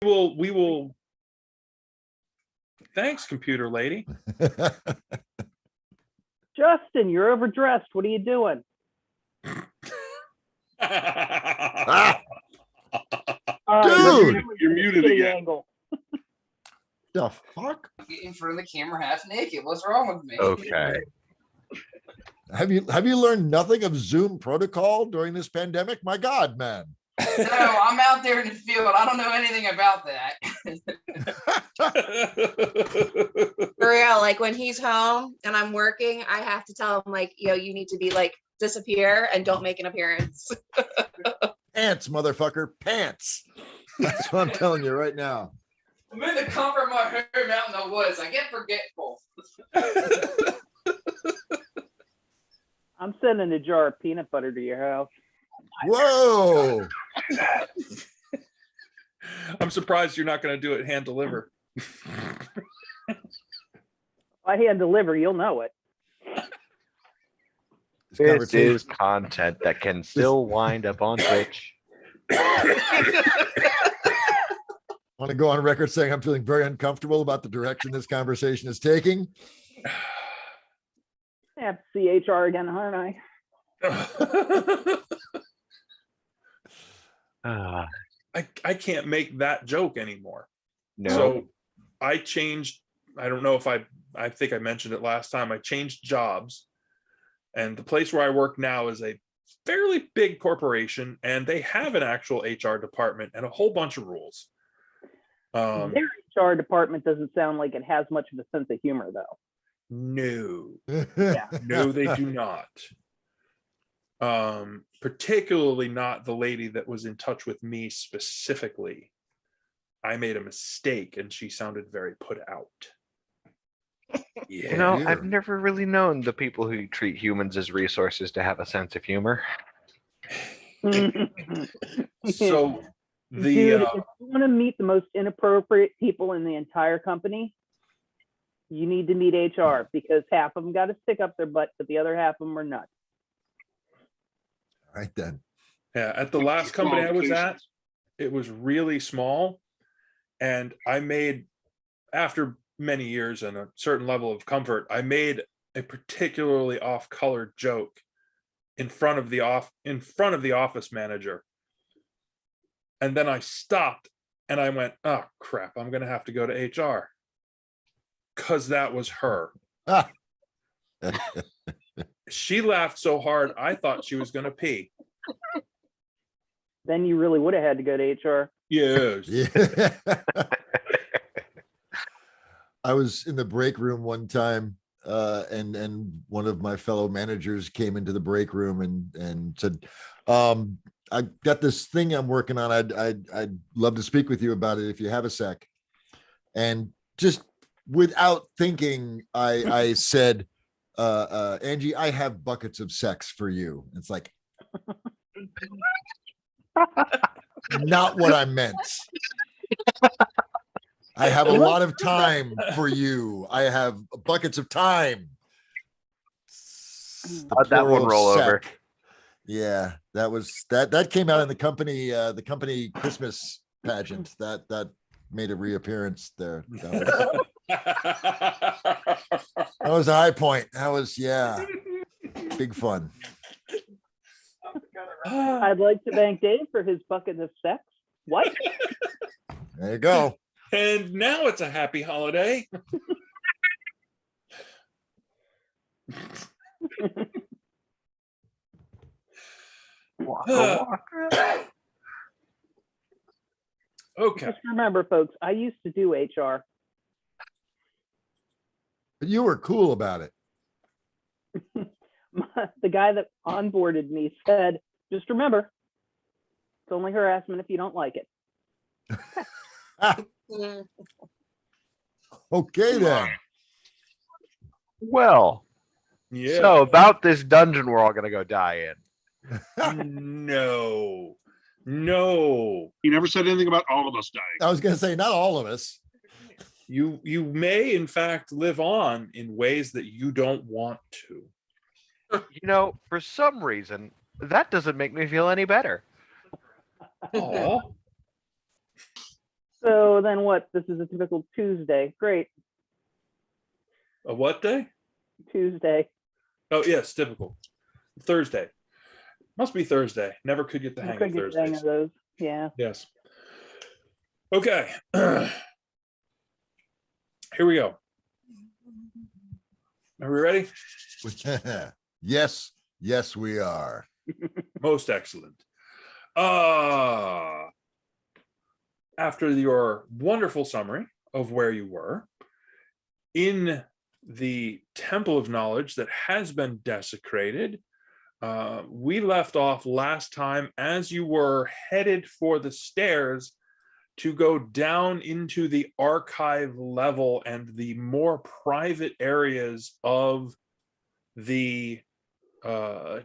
We will. Thanks, computer lady. Justin, you're overdressed. What are you doing? Dude! You're muted again. Angle. The fuck? In front of the camera half naked. What's wrong with me? Okay. Have you learned nothing of Zoom protocol during this pandemic? My God, man. No, I'm out there in the field. I don't know anything about that. For real, like when he's home and I'm working, I have to tell him like, yo, you need to be like disappear and don't make an appearance. Pants, motherfucker, pants. That's what I'm telling you right now. I'm in the comfort of my home out in the woods. I get forgetful. I'm sending a jar of peanut butter to your house. Whoa. I'm surprised you're not going to do it hand deliver. If I hand deliver, you'll know it. This is content that can still wind up on Twitch. I want to go on record saying I'm feeling very uncomfortable about the direction this conversation is taking. I have to see HR again, aren't I? I can't make that joke anymore. No. So I changed. I don't know if I think I mentioned it last time. I changed jobs, and the place where I work now is a fairly big corporation, and they have an actual HR department and a whole bunch of rules. Their HR department doesn't sound like it has much of a sense of humor, though. No, Yeah. no, they do not. Particularly not the lady that was in touch with me specifically. I made a mistake and she sounded very put out. Yeah. You know, I've never really known the people who treat humans as resources to have a sense of humor. So the Dude, if you want to meet the most inappropriate people in the entire company, you need to meet HR, because half of them got to stick up their butt, but the other half of them are nuts. Right then. yeah, at the last company I was at, it was really small, and I made, after many years and a certain level of comfort, I made a particularly off-color joke in front of the office manager, and then I stopped and I went, oh crap, I'm gonna have to go to HR, because that was her. Ah. She laughed so hard I thought she was gonna pee. Then you really would have had to go to HR. Yes. Yeah. I was in the break room one time, and one of my fellow managers came into the break room and said, I got this thing I'm working on. I'd love to speak with you about it if you have a sec. And just without thinking, I said, Angie, I have buckets of sex for you. It's like, not what I meant. I have a lot of time for you. I have buckets of time. How'd that one roll over? Yeah, that came out in the company Christmas pageant. That made a reappearance there. That was a high point. That was, yeah, big fun. I'd like to thank Dave for his bucket of sex. What? There you go. And now it's a happy holiday. Okay. Just remember, folks, I used to do HR. But you were cool about it. The guy that onboarded me said, just remember, it's only harassment if you don't like it. Okay then. Well, Yeah. so about this dungeon we're all gonna go die in. No. He never said anything about all of us dying. I was gonna say, not all of us. You may in fact live on in ways that you don't want to. You know, for some reason, that doesn't make me feel any better. Aw. So So then what? This is a typical Tuesday. Great. A what day? Tuesday. Oh, yes, typical. Thursday. Must be Thursday. Never could get the I hang could of get the hang Thursdays. of those. Yeah. Yes. Okay. Here we go. Are we ready? Yes, yes, we are. Most excellent. After your wonderful summary of where you were in the Temple of Knowledge that has been desecrated, we left off last time as you were headed for the stairs to go down into the archive level and the more private areas of the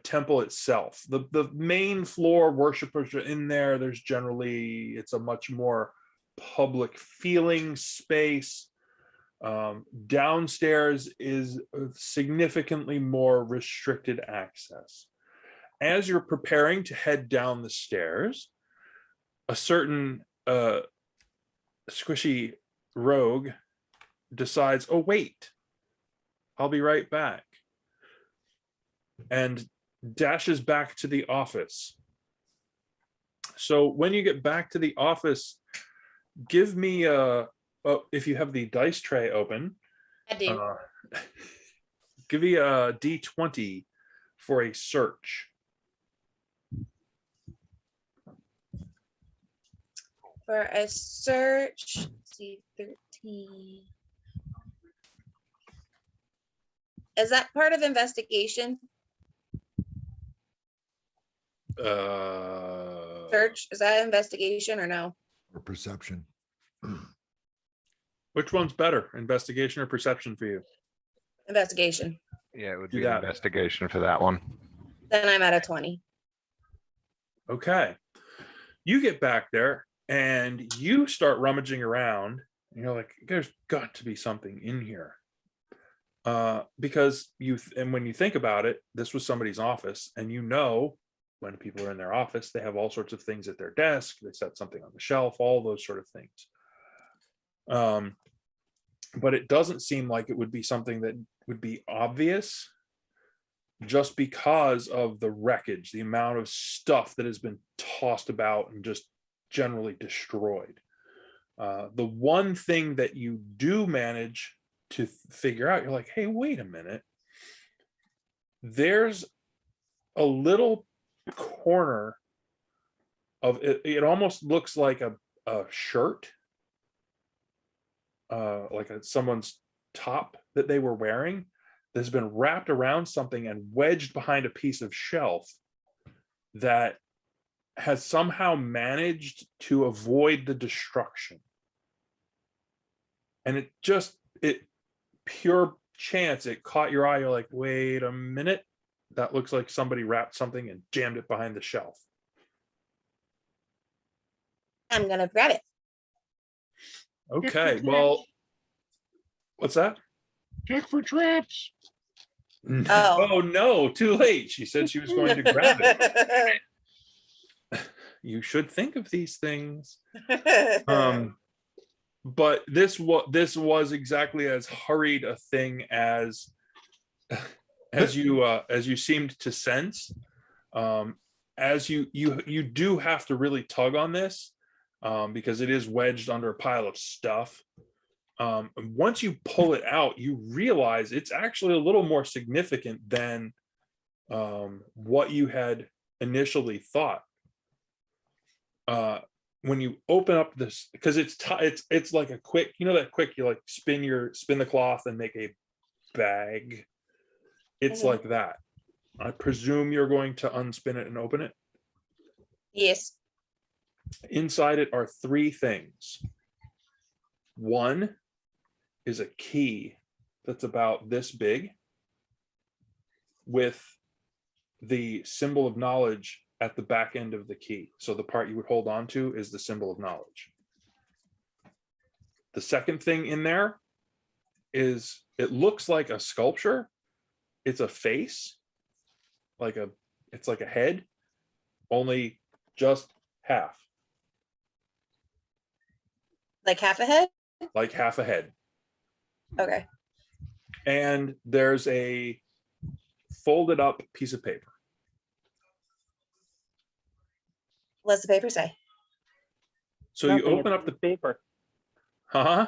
temple itself. The main floor worshipers are in there. There's generally, it's a much more public feeling space. Downstairs is significantly more restricted access. As you're preparing to head down the stairs, a certain squishy rogue decides, oh wait, I'll be right back, and dashes back to the office. So when you get back to the office, give me if you have the dice tray open, I do. give me a D20 for a search. For a search, let's see, 13. Is that part of investigation? Search, is that investigation or no? Or perception. Which one's better, investigation or perception for you? Investigation. Yeah, it would You be got it. investigation for that one. Then I'm at a 20. Okay. You get back there and you start rummaging around. And you're like, there's got to be something in here. Because and when you think about it, this was somebody's office, and you know, when people are in their office, they have all sorts of things at their desk. They set something on the shelf, all those sort of things. But it doesn't seem like it would be something that would be obvious, just because of the wreckage, the amount of stuff that has been tossed about and just generally destroyed. The one thing that you do manage to figure out, you're like, hey, wait a minute. There's a little corner of it. It almost looks like a shirt, like someone's top that they were wearing, that's been wrapped around something and wedged behind a piece of shelf that has somehow managed to avoid the destruction. And it pure chance, it caught your eye. You're like, wait a minute, that looks like somebody wrapped something and jammed it behind the shelf. I'm gonna grab it. Okay, well, what's that? Check for traps. Oh no, too late. She said she was going to grab it. You should think of these things. But this was exactly as hurried a thing as you seemed to sense. As you do have to really tug on this, because it is wedged under a pile of stuff. Once you pull it out, you realize it's actually a little more significant than what you had initially thought. When you open up this, because it's like a quick, that quick, you like spin the cloth and make a bag. It's like that. I presume you're going to unspin it and open it. Yes. Inside it are three things. One is a key that's about this big with the symbol of knowledge at the back end of the key. So the part you would hold on to is the symbol of knowledge. The second thing in there is, it looks like a sculpture. It's a face, it's like a head, only just half. Like half a head? like half a head. Okay. And there's a folded up piece of paper. What's the paper say? So Nothing, you it's open a up the, piece of paper. huh?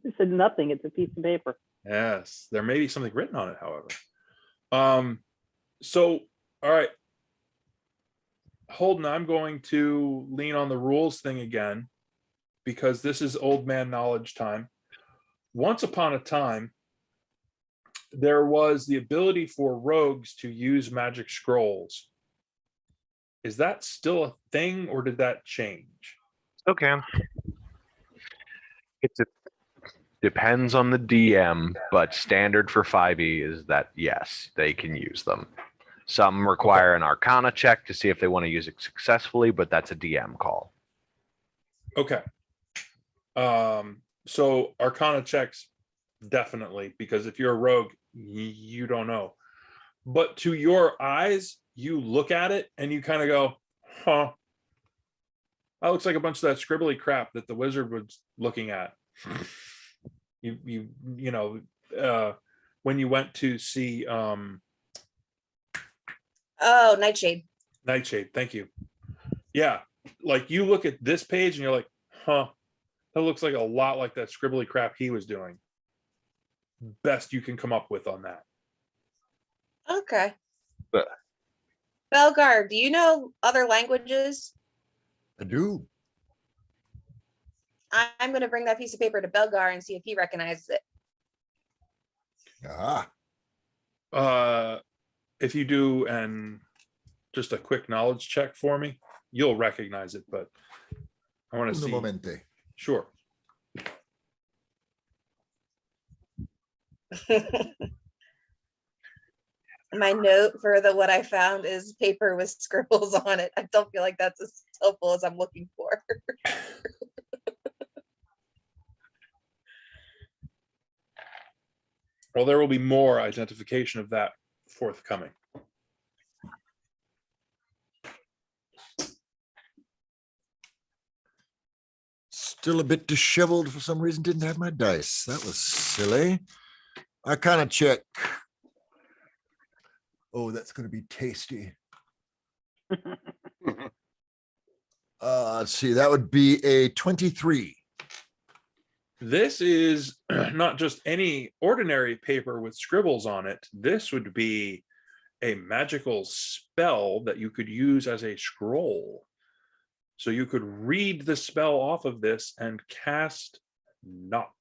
It said nothing. It's a piece of paper. Yes, there may be something written on it, however. So, all right. Holden, I'm going to lean on the rules thing again, because this is old man knowledge time. Once upon a time, there was the ability for rogues to use magic scrolls. Is that still a thing, or did that change? Still can. It depends on the DM, but standard for 5e is that yes, they can use them. Some require an Arcana check to see if they want to use it successfully, but that's a DM call. Okay. So Arcana checks, definitely, because if you're a rogue, you don't know. But to your eyes, you look at it and you kind of go, huh, that looks like a bunch of that scribbly crap that the wizard was looking at. You know, when you went to see Oh, Nightshade. Nightshade, thank you. Yeah, like you look at this page and you're like, huh, that looks like a lot like that scribbly crap he was doing. Best you can come up with on that. Okay. But- Belgar, do you know other languages? I do. I'm going to bring that piece of paper to Belgar and see if he recognizes it. Ah, If you do just a quick knowledge check for me, you'll recognize it, but I want to uno see. momente. Sure. My note for what I found is paper with scribbles on it. I don't feel like that's as helpful as I'm looking for. Well, there will be more identification of that forthcoming. Still a bit disheveled for some reason. Didn't have my dice. That was silly. Arcana check. Oh, that's going to be tasty. Let's see. That would be a 23. This is not just any ordinary paper with scribbles on it. This would be a magical spell that you could use as a scroll. So you could read the spell off of this and cast knock.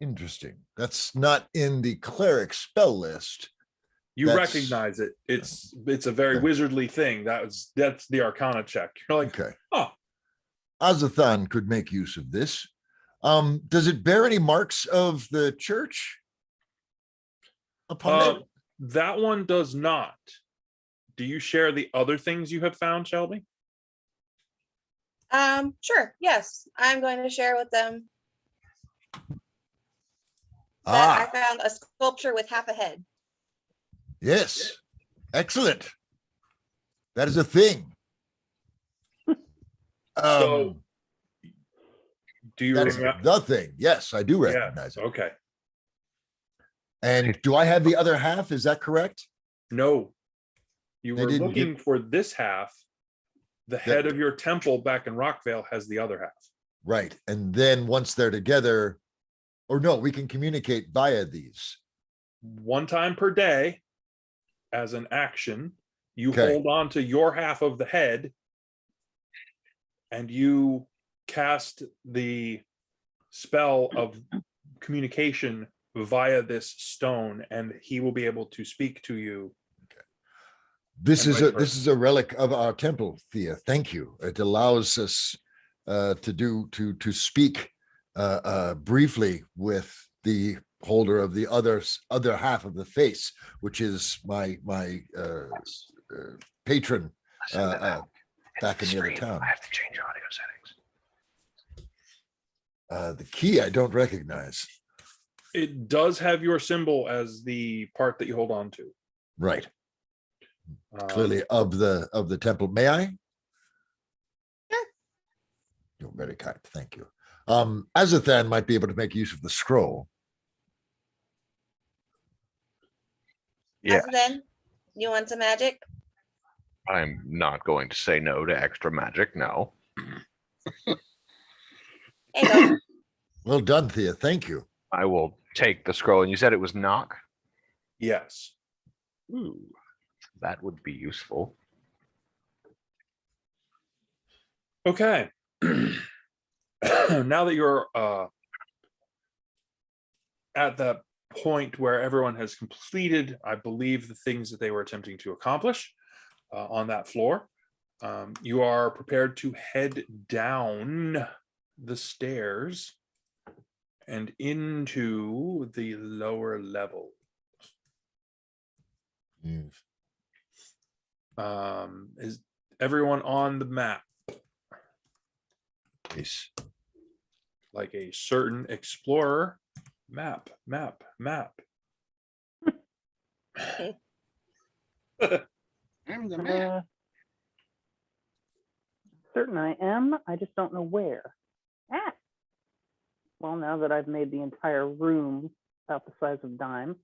Interesting. That's not in the cleric spell list. You That's- recognize it. It's a very Okay. wizardly thing. That's the Arcana check. You're like, Okay. oh, Azathan could make use of this. Does it bear any marks of the church upon it? that one does not. Do you share the other things you have found, Shelby? Sure. Yes, I'm going to share with them that I found a sculpture with half a head. Yes. Excellent. That is a thing. So, do you That's remember? the thing. Yes, I do recognize it. Okay. And do I have the other half? Is that correct? No. You They were didn't looking for this half. The head of your temple back in Rockvale has the other half. Right. And then once they're together, or no, we can communicate via these. One time per day, as an action, you Okay. hold on to your half of the head and you cast the spell of communication via this stone, and he will be able to speak to you. This And is vice a this is a relic of our temple, Thea. Thank you. It allows us to speak briefly with the holder of the other half of the face, which is my patron Listen to that. back in the other Stream. town. I have to change audio settings. The key I don't recognize. It does have your symbol as the part that you hold on to. Right. Um, Clearly of the temple. May I? You're very kind. Thank you. Azathan might be able to make use of the scroll. Yeah, Then you want some magic? I'm not going to say no to extra magic. No. Hey, go. Well done, Thea. Thank you. I will take the scroll. And you said it was knock? Yes. Ooh, that would be useful. Okay. Now that you're at that point where everyone has completed, I believe, the things that they were attempting to accomplish on that floor, you are prepared to head down the stairs and into the lower level. Yes. Is everyone on the map? Nice. Like a certain explorer? Map. I'm the man. Certain I am. I just don't know where. Ah. Well, now that I've made the entire room about the size of dime.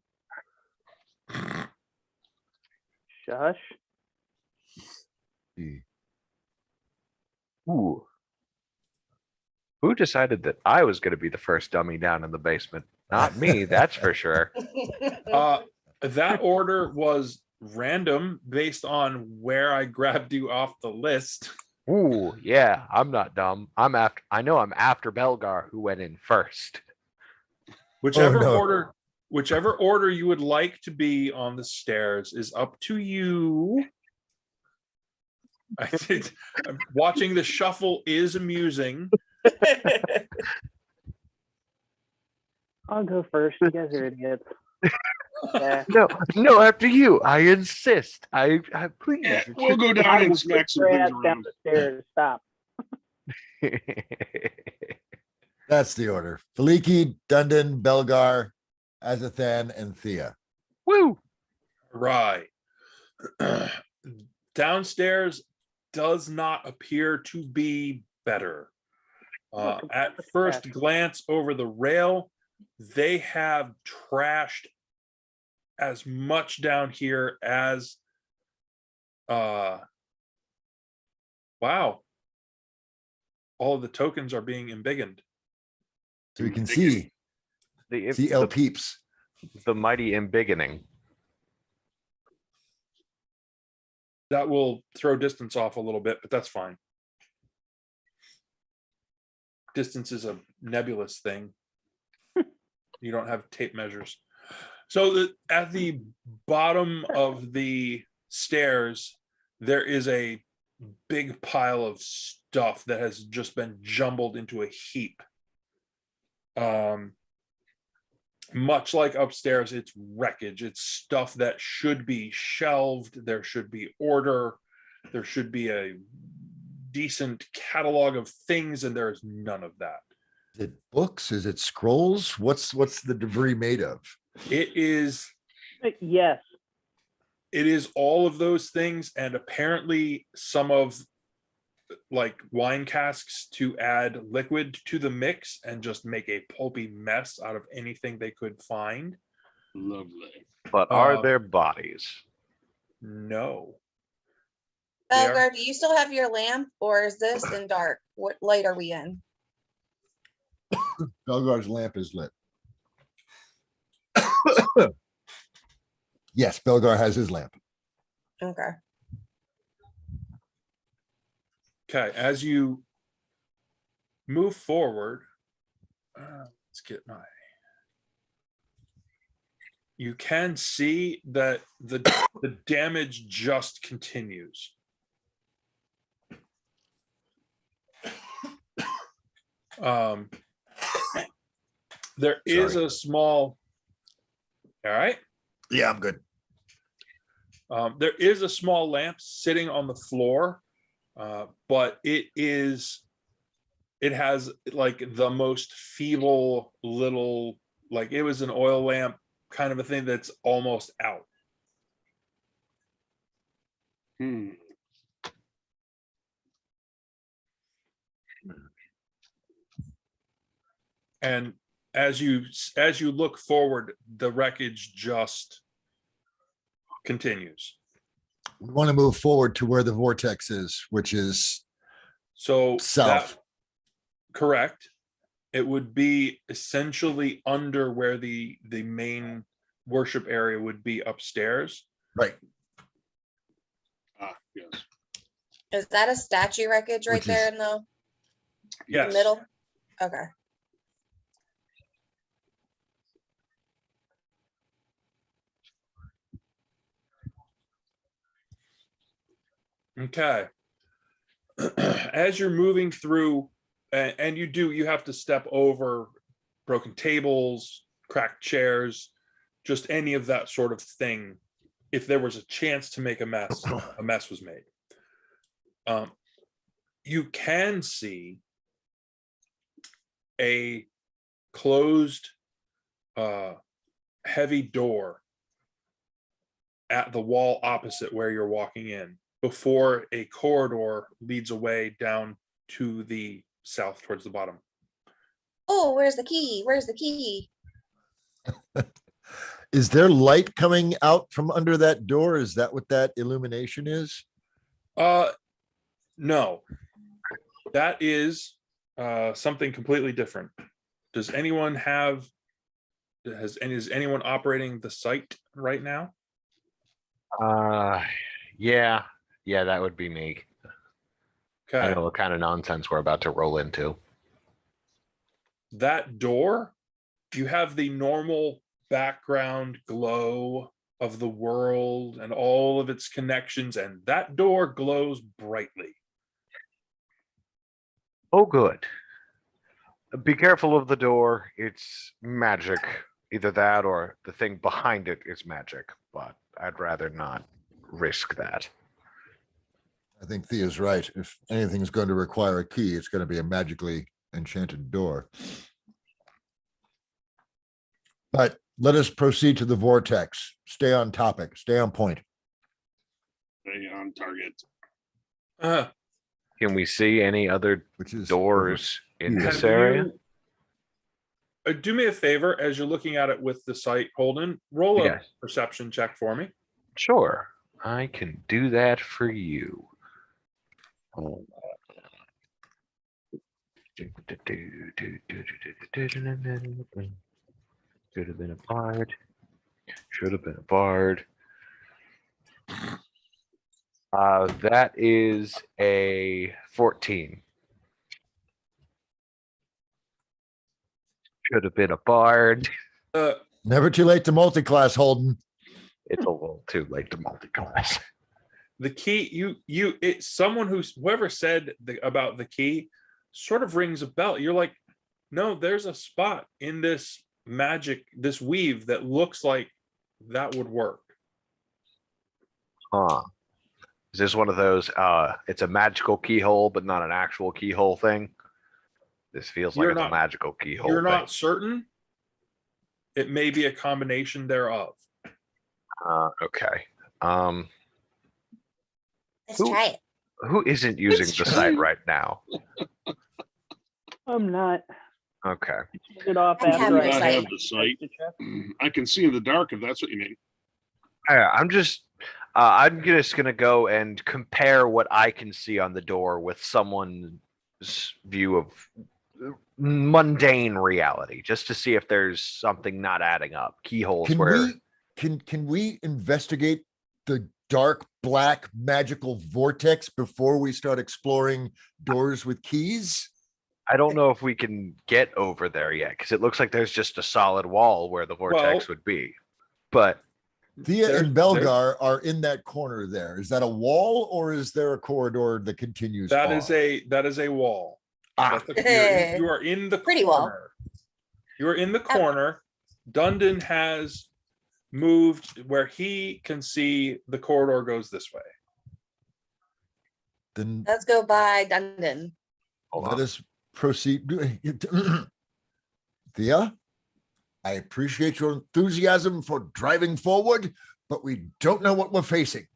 Shush. Ooh. Who decided that I was going to be the first dummy down in the basement? Not me, that's for sure. That order was random based on where I grabbed you off the list. Ooh, yeah, I'm not dumb. I know I'm after Belgar, who went in first. Whichever no. order you would like to be on the stairs is up to you. I think watching the shuffle is amusing. I'll go first. You guys are idiots. Yeah. No, after you. I insist. I please. Yeah, we'll go down I and will smack kick some your things ass down around. the stairs. Stop. That's the order. Faliki, Dundon, Belgar, Azathan, and Thea. Woo! Right. Downstairs does not appear to be better. At first glance over the rail, they have trashed as much down here as wow, all of the tokens are being embiggened. So we can see El Peeps. The mighty embiggening. That will throw distance off a little bit, but that's fine. Distance is a nebulous thing. You don't have tape measures. So at the bottom of the stairs, there is a big pile of stuff that has just been jumbled into a heap. Much like upstairs, it's wreckage. It's stuff that should be shelved. There should be order. There should be a decent catalog of things, and there is none of that. Is it books? Is it scrolls? What's the debris made of? It is. Yes. It is all of those things, and apparently some of like wine casks to add liquid to the mix and just make a pulpy mess out of anything they could find. Lovely. But are there bodies? No. Belgar, do you still have your lamp, or is this in dark? What light are we in? Belgar's lamp is lit. Yes, Belgar has his lamp. Okay. Okay, as you move forward, let's get my. You can see that the damage just continues. There is a small. All right. Yeah, I'm good. There is a small lamp sitting on the floor, but it has like the most feeble little, like it was an oil lamp kind of a thing that's almost out. And as you look forward, the wreckage just continues. We want to move forward to where the vortex is, which is So south. Correct. It would be essentially under where the main worship area would be upstairs. Right. Yes. Is that a statue wreckage right Which there is- in the Yes. middle? Okay. Okay. As you're moving through, and you have to step over broken tables, cracked chairs, just any of that sort of thing. If there was a chance to make a mess was made. You can see a closed, heavy door at the wall opposite where you're walking in, before a corridor leads away down to the south towards the bottom. Oh, where's the key? Where's the key? Is there light coming out from under that door? Is that what that illumination is? No, that is something completely different. Is anyone operating the site right now? Yeah, that would be me. I Okay, know what kind of nonsense we're about to roll into. that door, you have the normal background glow of the world and all of its connections, and that door glows brightly. Oh, good. Be careful of the door. It's magic. Either that or the thing behind it is magic, but I'd rather not risk that. I think Thea's right. If anything's going to require a key, it's going to be a magically enchanted door. But let us proceed to the vortex. Stay on topic. Stay on point. Stay on target. Uh, Can we see any other Which is doors in Have this have area? you- do me a favor, as you're looking at it with the site, Holden, roll a Yes. perception check for me. Sure, I can do that for you. Should have been a bard. Should have been a bard. That is a 14. Should have been a bard. never too late to multi-class, Holden. It's a little too late to multi-class. The key, someone whoever said about the key sort of rings a bell. You're like, no, there's a spot in this this weave that looks like that would work. Huh. Is this one of those, it's a magical keyhole, but not an actual keyhole thing? This feels like You're it's not- a magical keyhole You're thing. not certain. It may be a combination thereof. Okay. Let's Who- try it. Who isn't using the site right now? I'm not. Okay. Turn it off I have after my I site. have the site. I can see in the dark if that's what you mean. I'm just gonna go and compare what I can see on the door with someone's view of mundane reality, just to see if there's something not adding up. Keyholes Can where we investigate the dark black magical vortex before we start exploring doors with keys? I don't know if we can get over there yet, because it looks like there's just a solid wall where the vortex would be. But Thea There- and Belgar are in that corner there. Is that a wall or is there a corridor that continues? That on? is a wall. Ah, You are in the Pretty wall. corner. You are in the corner. Dundon has moved where he can see the corridor goes this way. then Let's go by Dundon. hold let on. us proceed. Thea, I appreciate your enthusiasm for driving forward, but we don't know what we're facing.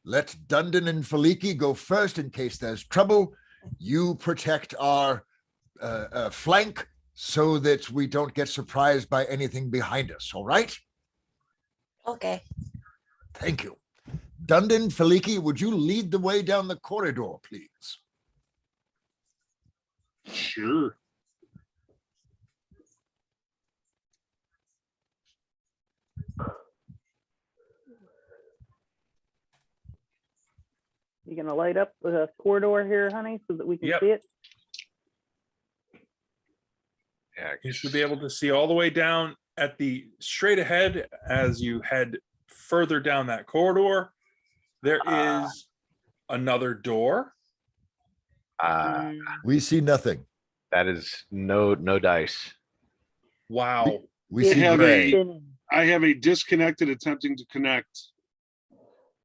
Let Dundon and Faliki go first in case there's trouble. You protect our flank, so that we don't get surprised by anything behind us. All right. Okay. Thank you. Dundon, Feliki, would you lead the way down the corridor, please? Sure. You gonna light up the corridor here, honey, so that we can Yep. see it? Yeah. You should be able to see all the way down at the straight ahead as you head further down that corridor. There is another door. Mm, We see nothing. That is no dice. Wow. We it's see have gray. spinning. I have a disconnected attempting to connect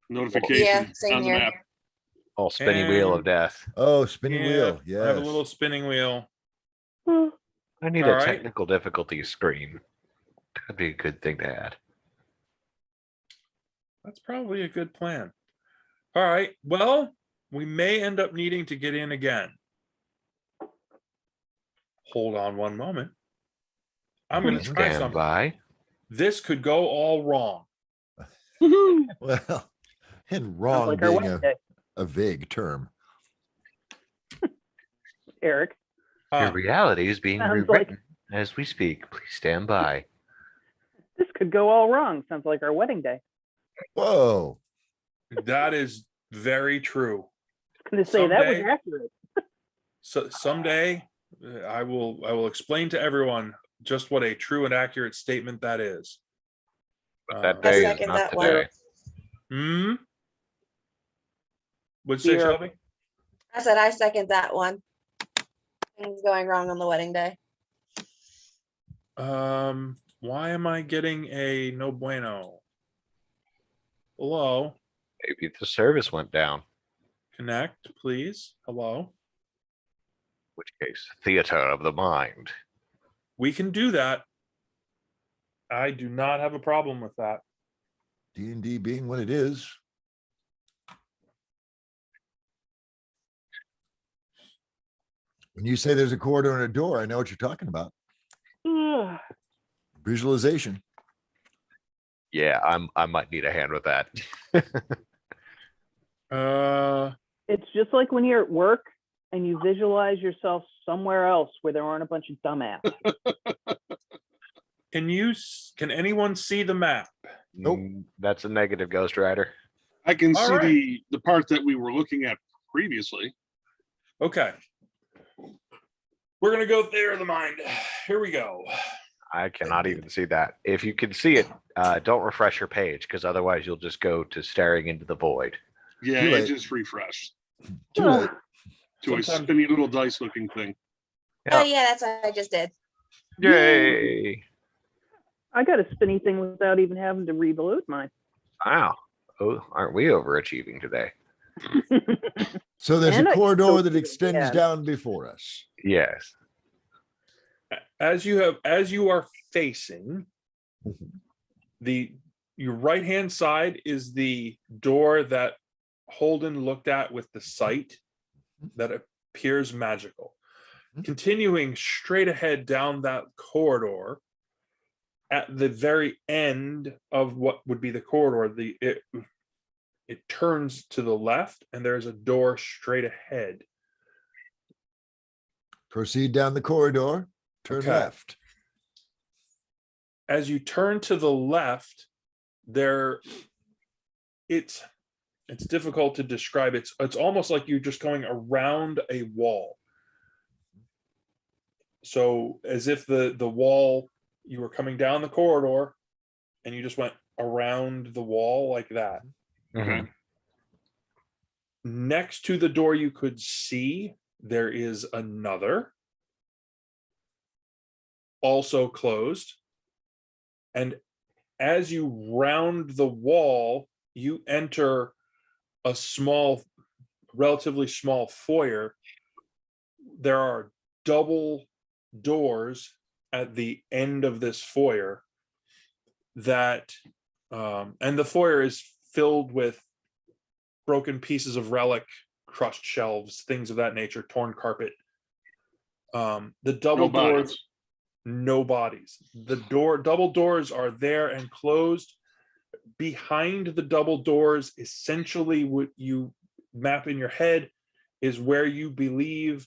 notification Yeah, same on the here. map. Oh, spinning wheel of And- death. Oh, spinning Yeah, wheel. Yes. I have a little spinning wheel. I need All a right. technical difficulty screen. That'd be a good thing to add. That's probably a good plan. All right. Well, we may end up needing to get in again. Hold on one moment. I'm going to Please try stand something. by. This could go all wrong. Well, and Sounds wrong like our being wedding day, a vague term. Eric. Your reality is being Sounds like- rewritten as we speak. Please stand by. This could go all wrong. Sounds like our wedding day. Whoa. That is very true. I was gonna say that was Someday- accurate. So someday I will explain to everyone just what a true and accurate statement that is. That I day is second not that one. today. Would say Zero. Shelby? I said I second that one. Things going wrong on the wedding day. Why am I getting a no bueno? Hello, Maybe the service went down. connect, please. Hello. In which case, theater of the mind. We can do that. I do not have a problem with that. D&D being what it is. When you say there's a corridor and a door, I know what you're talking about. Ugh. Visualization. Yeah, I might need a hand with that. It's just like when you're at work and you visualize yourself somewhere else where there aren't a bunch of dumbasses. can anyone see the map? Nope. That's a negative, Ghost Rider. I can All see right. the part that we were looking at previously. Okay. We're gonna go there in the mind. Here we go. I cannot even see that. If you can see it, don't refresh your page because otherwise you'll just go to staring into the void. Yeah, Too it late. just refreshed Too late. to a Sometimes- spinny little dice looking thing. Yeah. Oh yeah, that's what I just did. Yay! I got a spinny thing without even having to reload mine. Wow. Oh, aren't we overachieving today? So there's And a I corridor still that feel extends bad. down before us. Yes. As you are facing your right hand side is the door that Holden looked at with the sight that appears magical. Continuing straight ahead down that corridor, at the very end of what would be the corridor, it turns to the left and there's a door straight ahead. Proceed down the corridor, turn Okay. left. As you turn to the left, it's difficult to describe. It's almost like you're just going around a wall. So as if the wall, you were coming down the corridor and you just went around the wall like that. Mhm. Next to the door you could see, there is another, also closed. And as you round the wall, you enter a relatively small foyer. There are double doors at the end of this foyer and the foyer is filled with broken pieces of relic, crushed shelves, things of that nature, torn carpet. The double No doors, bodies. no bodies. The double doors are there and closed. Behind the double doors, essentially what you map in your head is where you believe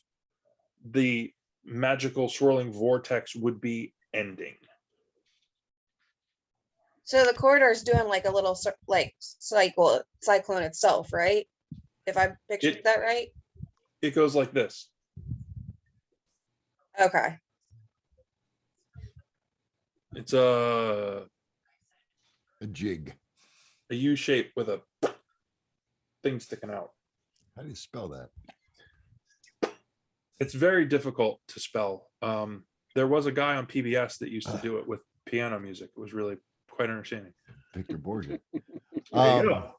the magical swirling vortex would be ending. So the corridor is doing like a little like cyclone itself, right? If I pictured that right. It goes like this. Okay. It's a jig. A U shape with a thing sticking out. How do you spell that? It's very difficult to spell. There was a guy on PBS that used to do it with piano music. It was really quite entertaining. Victor Borgia. There you go.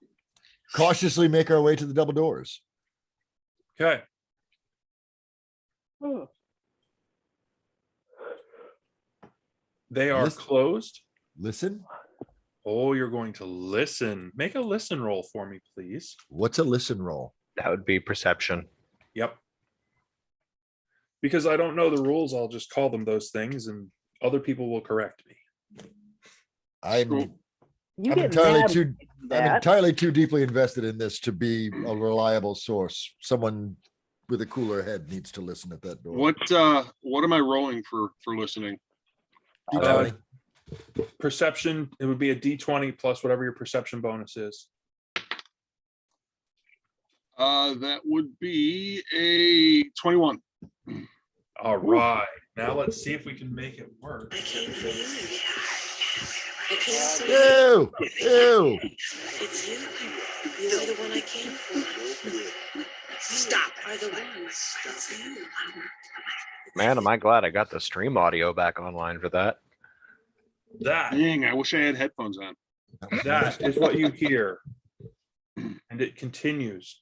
Cautiously make our way to the double doors. Okay. Oh. They are Listen. closed. Listen. Oh, you're going to listen. Make a listen roll for me, please. What's a listen roll? That would be perception. Yep. Because I don't know the rules, I'll just call them those things and other people will correct me. I'm You I'm get entirely mad too when you do I'm that. entirely too deeply invested in this to be a reliable source. Someone with a cooler head needs to listen at that door. What am I rolling for listening? D20. Perception, it would be a D20 plus whatever your perception bonus is. That would be a 21. All right. Now let's see if we can make it work. Ew! Ew! It's you. You're the one I came for. Stop. Are the ones. It's you. Man, am I glad I got the stream audio back online for that. That Dang, I wish I had headphones on. That is what you hear. And it continues.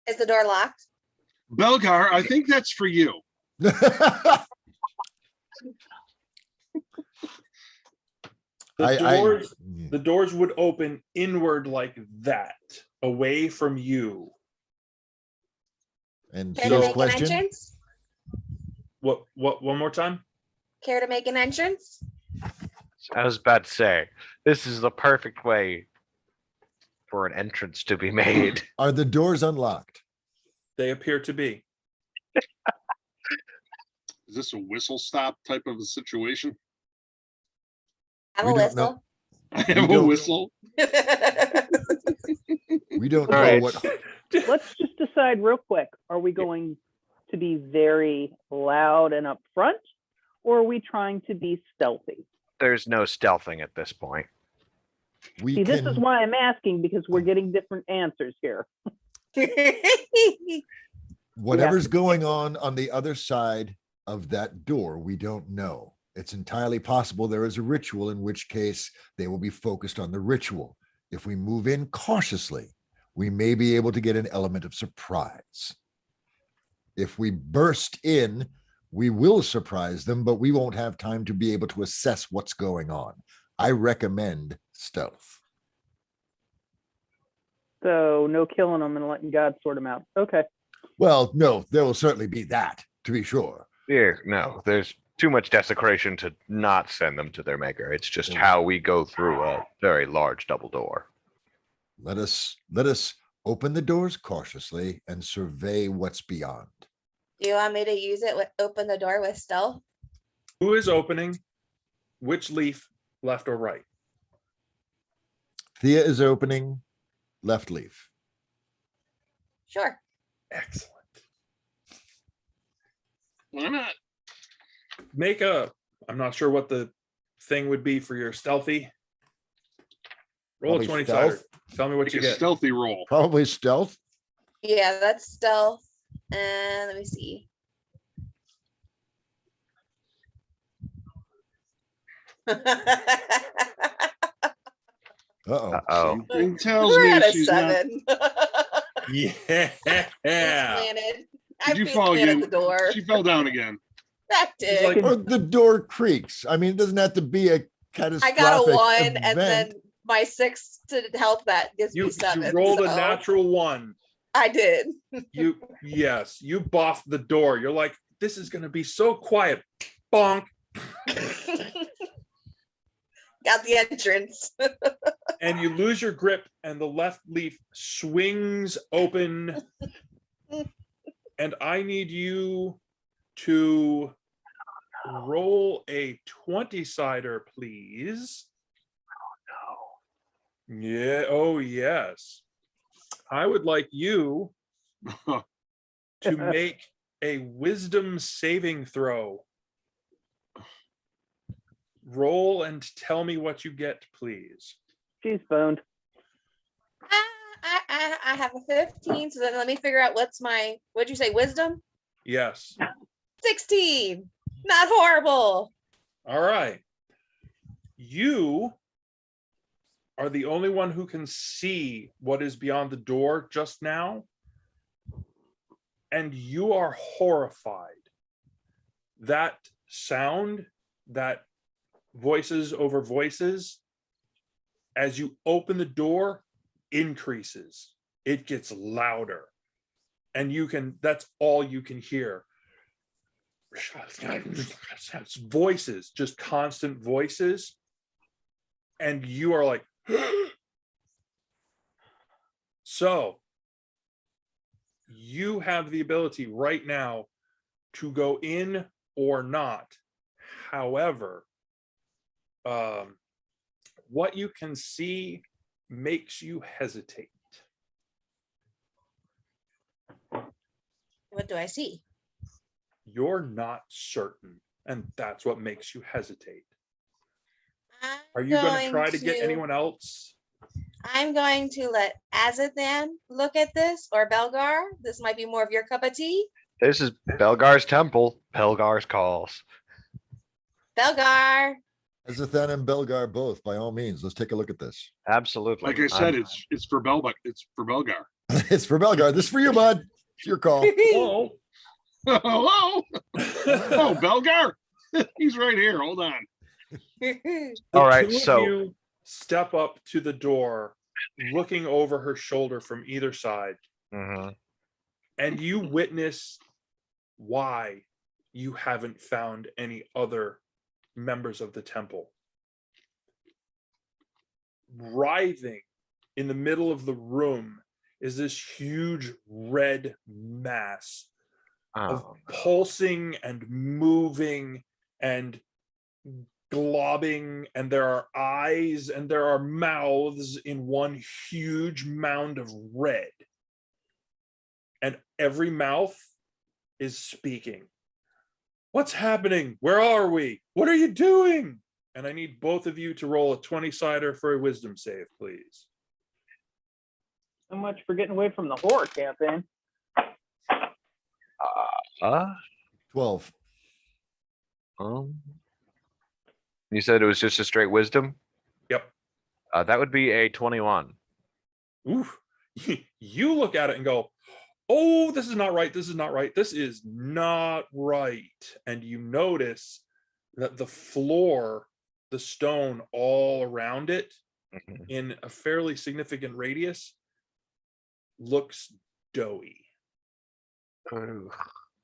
Is the door locked? Belgar, I think that's for you. The I- doors would open inward like that, away from you. And Care to Theo's make question? an entrance? What one more time? Care to make an entrance? I was about to say, this is the perfect way for an entrance to be made. Are the doors unlocked? They appear to be. Is this a whistle stop type of a situation? Have We a don't know. whistle. I have a don't- whistle. We don't All know right. what. Let's just decide real quick. Are we going to be very loud and upfront, or are we trying to be stealthy? There's no stealthing at this point. We See, this is can. why I'm asking, because we're getting different answers here. Whatever's going on the other side of that door, we don't know. It's entirely possible there is a ritual, in which case they will be focused on the ritual. If we move in cautiously, we may be able to get an element of surprise. If we burst in, we will surprise them, but we won't have time to be able to assess what's going on. I recommend stealth. So no killing them and letting God sort them out. Okay. Well, no, there will certainly be that, to be sure. No, there's too much desecration to not send them to their maker. It's just how we go through a very large double door. Let us open the doors cautiously and survey what's beyond. Do you want me to use it with open the door with stealth? Who is opening? Which leaf, left or right? Thea is opening left leaf. Sure. Excellent. Why not? I'm not sure what the thing would be for your stealthy. Roll a Probably 20 sider. stealth. Tell me what Make you a get. stealthy roll. Probably stealth. Yeah, that's stealth. And let me see. Uh-oh. Oh, Something tells We're me at a she's not. 7. Yeah. Planted. I Did you peeked fall in at again? the door. She fell down again. That It's like- did. Or the door creaks. I mean, it doesn't have to be a I catastrophic got a 1, event. and then my 6 to help that gives You me 7. rolled a so- natural 1. I did. Yes, you boffed the door. You're like, this is gonna be so quiet. Bonk. Got the entrance. And you lose your grip, and the left leaf swings open. And I need you to roll a 20-sider, please. Oh, no. Yeah. Oh, yes. I would like you to make a wisdom saving throw. Roll and tell me what you get, please. She's boned. I have a 15, so then let me figure out what'd you say, wisdom? Yes. 16. Not horrible. All right. You are the only one who can see what is beyond the door just now. And you are horrified. That sound, that voices over voices, as you open the door, increases. It gets louder. And that's all you can hear. Voices, just constant voices. And you are like, so you have the ability right now to go in or not. However, what you can see makes you hesitate. What do I see? You're not certain, and that's what makes you hesitate. Are you going to try to get anyone else? I'm going to let Azathan look at this, or Belgar. This might be more of your cup of tea. This is Belgar's temple. Belgar's calls. Belgar. Azathan and Belgar both, by all means. Let's take a look at this. Absolutely. Like I said, it's for Belgar. It's for Belgar. It's for Belgar. This is for you, bud. It's your call. Hello. Hello. Oh, Belgar. He's right here. Hold on. All right, Two so of you step up to the door, looking over her shoulder from either side, Mhm. and you witness why you haven't found any other members of the temple. Writhing in the middle of the room is this huge red mass of pulsing and moving and globbing, and there are eyes and there are mouths in one huge mound of red. And every mouth is speaking. What's happening? Where are we? What are you doing? And I need both of you to roll a 20-sider for a wisdom save, please. So much for getting away from the horror campaign. 12. You said it was just a straight wisdom? Yep. That would be a 21. Oof. You look at it and go, oh, this is not right. This is not right. This is not right. And you notice that the floor, the stone all around it, Mhm. in a fairly significant radius, looks doughy. Ooh.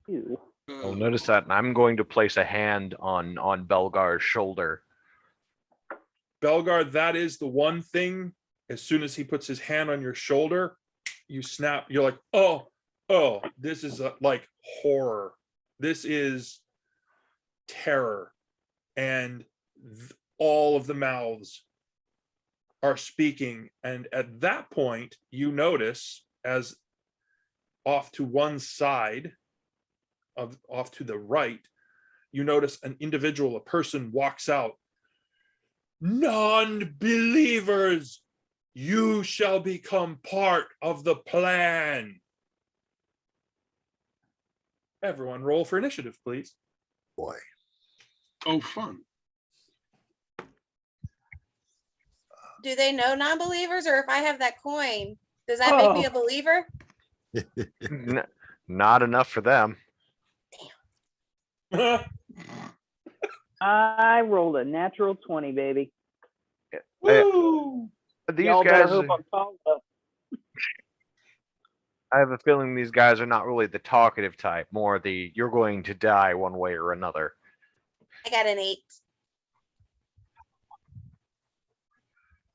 Ew. I'll notice that, and I'm going to place a hand on Belgar's shoulder. Belgar, that is the one thing. As soon as he puts his hand on your shoulder, you snap. You're like, oh, this is like horror. This is terror. And all of the mouths are speaking. And at that point, you notice, as off to one side, off to the right, you notice an individual, a person walks out. Non-believers, you shall become part of the plan. Everyone roll for initiative, please. Boy. Oh, fun. Do they know non-believers, or if I have that coin, does that make me a believer? Not enough for them. I rolled a natural 20, baby. Woo! These Y'all better guys, hope I'm tall enough. I have a feeling these guys are not really the talkative type, more the you're going to die one way or another. I got an 8.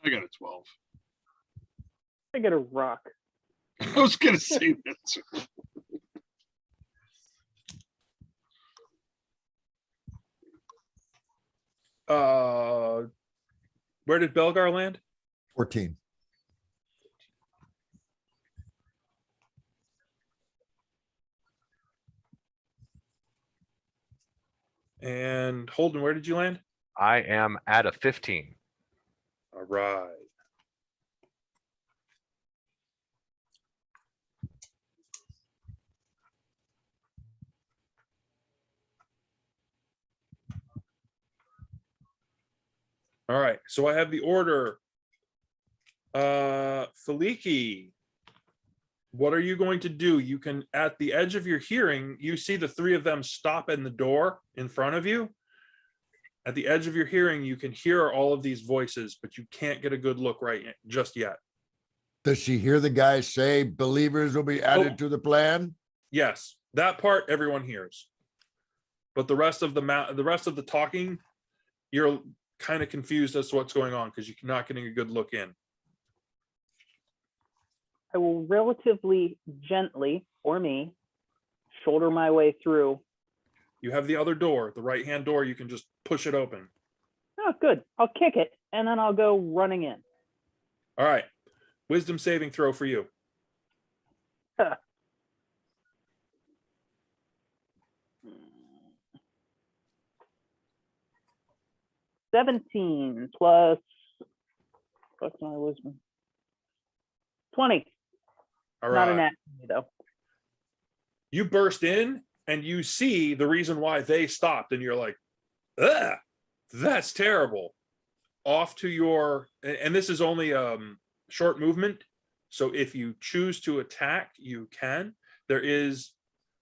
I got a 12. I get a rock. I was gonna say that. Too. Where did Belgar land? 14. And Holden, where did you land? I am at a 15. All right. All right. So I have the order. Faliki, what are you going to do? You can, at the edge of your hearing, you see the three of them stop in the door in front of you. At the edge of your hearing, you can hear all of these voices, but you can't get a good look just yet. Does she hear the guy say believers will be added to the plan? Yes, that part everyone hears. But the rest of the talking, you're kind of confused as to what's going on because you're not getting a good look in. I will relatively gently, for me, shoulder my way through. You have the other door, the right-hand door. You can just push it open. Oh, good. I'll kick it, and then I'll go running in. All right. Wisdom saving throw for you. Huh. 17 plus, what's my wisdom? 20. All Not a right. nat, though. You burst in and you see the reason why they stopped, and you're like, ugh, that's terrible. Off to your, and this is only short movement. So if you choose to attack, you can. There is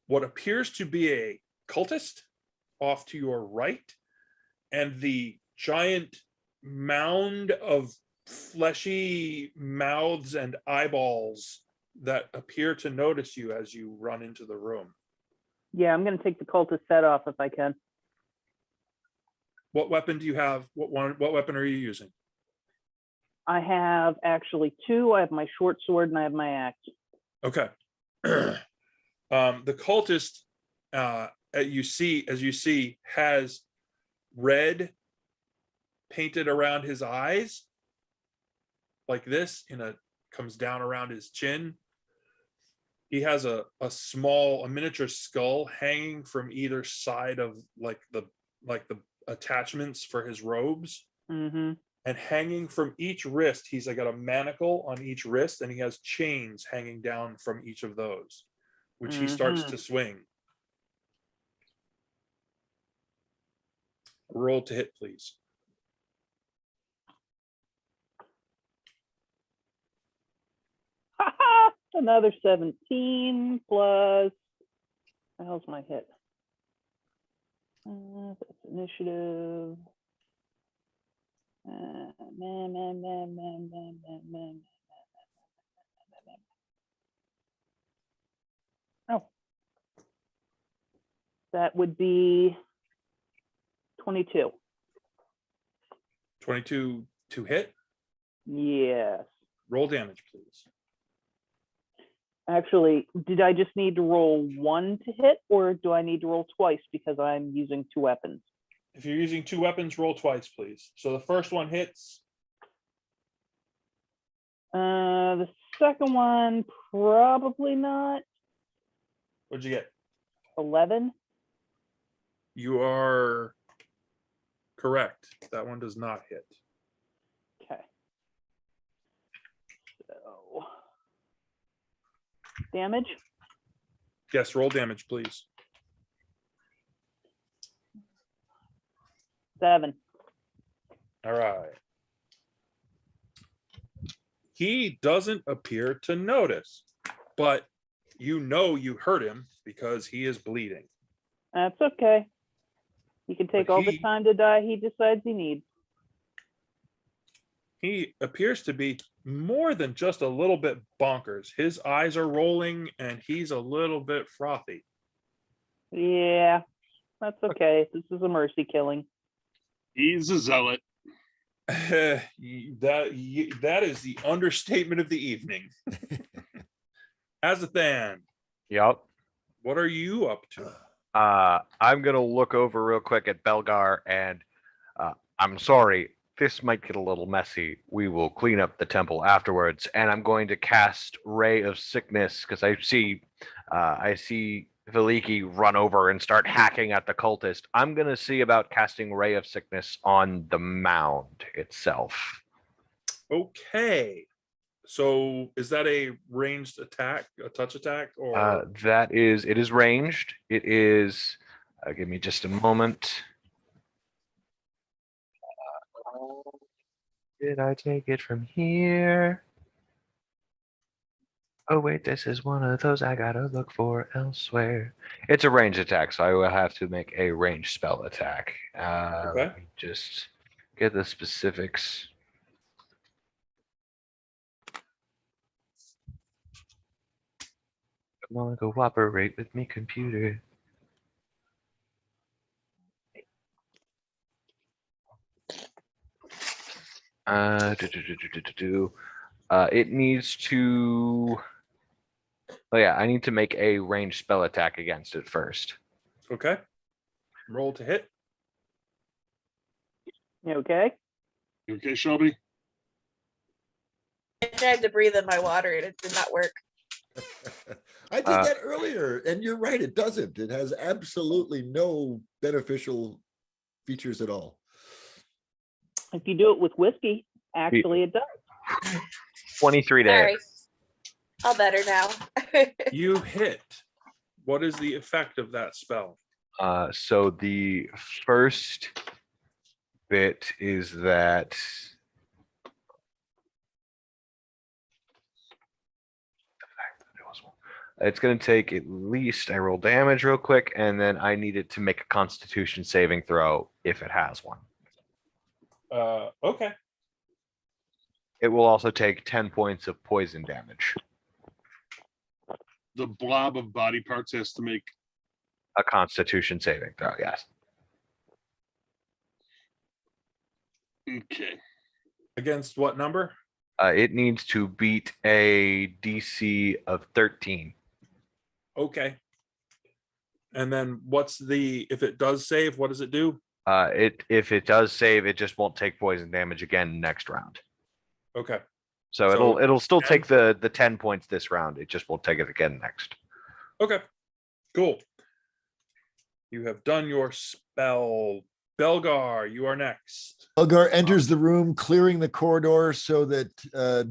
what appears to be a cultist off to your right, and the giant mound of fleshy mouths and eyeballs that appear to notice you as you run into the room. Yeah, I'm going to take the cultist head off if I can. What weapon do you have? What weapon are you using? I have actually 2. I have my short sword and I have my axe. Okay. The cultist, as you see, has red painted around his eyes, like this, comes down around his chin. He has a miniature skull hanging from either side of the attachments for his robes. Mm-hmm. And hanging from each wrist, he's got a manacle on each wrist, and he has chains hanging down from each of those, which he starts to swing. Roll to hit, please. Another 17 plus, what the hell's my hit? That's initiative. Oh, that would be 22. 22 to hit. Yes. Roll damage, please. Actually, did I just need to roll 1 to hit, or do I need to roll twice because I'm using 2 weapons? If you're using 2 weapons, roll twice, please. So the first one hits. The second one, probably not. What'd you get? 11. You are correct. That one does not hit. Okay. So, damage? Yes, roll damage, please. 7. All right. He doesn't appear to notice, but you hurt him because he is bleeding. That's okay. He can take But all the time to die he decides he needs. He appears to be more than just a little bit bonkers. His eyes are rolling and he's a little bit frothy. Yeah, that's okay. This is a mercy killing. He's a zealot. That is the understatement of the evening. Azathan, Yep. what are you up to? I'm gonna look over real quick at Belgar, and I'm sorry, this might get a little messy. We will clean up the temple afterwards, and I'm going to cast Ray of Sickness because I see Veliki run over and start hacking at the cultist. I'm gonna see about casting Ray of Sickness on the mound itself. Okay. So is that a ranged attack, a touch attack, or It is ranged. It is. Give me just a moment. Did I take it from here? Oh wait, this is one of those I gotta look for elsewhere. It's a ranged attack, so I will have to make a ranged spell attack. Okay. Let me just get the specifics. Come on, cooperate with me, computer. It needs to. Oh yeah, I need to make a ranged spell attack against it first. okay? Roll to hit. You okay? You okay, Shelby? I tried to breathe in my water and it did not work. I did that earlier, and you're right, it doesn't. It has absolutely no beneficial features at all. If you do it with whiskey, actually it does. 23 to Sorry. hit. All better now. You hit. What is the effect of that spell? So the first bit is that it's going to take at least, I roll damage real quick, and then I need it to make a Constitution saving throw if it has one. Okay. It will also take 10 points of poison damage. The blob of body parts has to make. A Constitution saving throw, yes. Okay. Against what number? It needs to beat a DC of 13. Okay. And then what's the, if it does save, what does it do? If it does save, it just won't take poison damage again next round. Okay. So, So it'll still 10? take the 10 points this round. It just won't take it again next. Okay. Cool. You have done your spell. Belgar, you are next. Elgar enters the room, clearing the corridor so that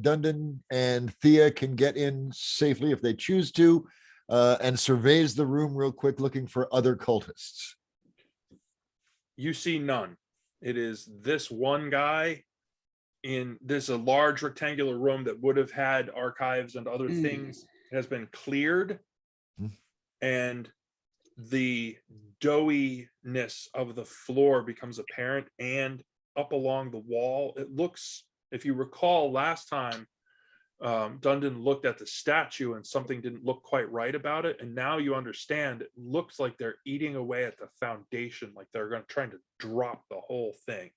Dundon and Thea can get in safely if they choose to, and surveys the room real quick, looking for other cultists. You see none. It is this one guy in this a large rectangular room that would have had archives and other things. It has been cleared, and the doughiness of the floor becomes apparent, and up along the wall it looks, if you recall last time, Dundon looked at the statue and something didn't look quite right about it, and now you understand it looks like they're eating away at the foundation, like they're trying to drop the whole thing.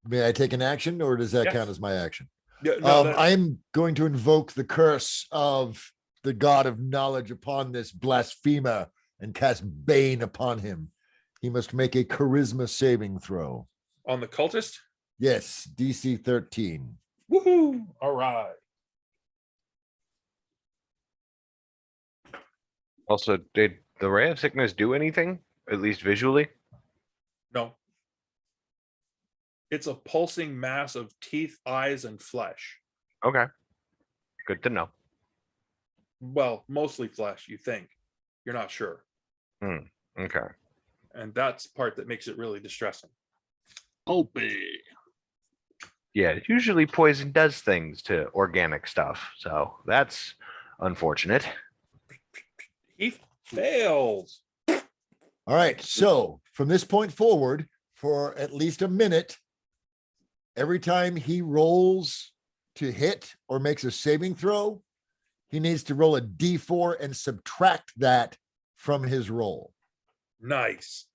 May I take an action, or does that Yes. count as my action? Yeah, no, I'm going to invoke the curse of the god of knowledge upon this blasphemer and cast bane upon him. He must make a charisma saving throw. on the cultist. Yes, DC 13. Woohoo! All right. Also, did the Ray of Sickness do anything, at least visually? No. It's a pulsing mass of teeth, eyes, and flesh. Okay. Good to know. Well, mostly flesh, you think. You're not sure. Okay. And that's part that makes it really distressing. Opie. Yeah, usually poison does things to organic stuff, so that's unfortunate. He fails. All right. So from this point forward, for at least a minute. Every time he rolls to hit or makes a saving throw, he needs to roll a D4 and subtract that from his roll. Nice.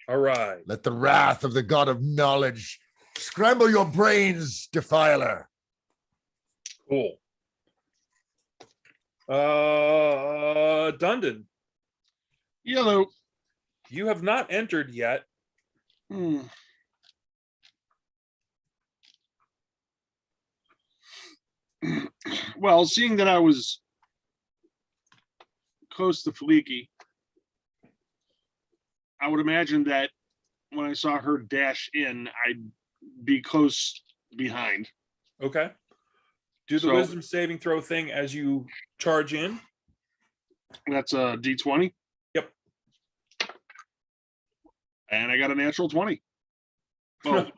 All right. Let the wrath of the god of knowledge scramble your brains, defiler. Cool. Dundon, Yellow. you have not entered yet. Hmm. Well, seeing that I was close to Fleeky, I would imagine that when I saw her dash in, I'd be close behind. Okay. Do the So- wisdom saving throw thing as you charge in. That's a D20. Yep. And I got a natural 20. Oh.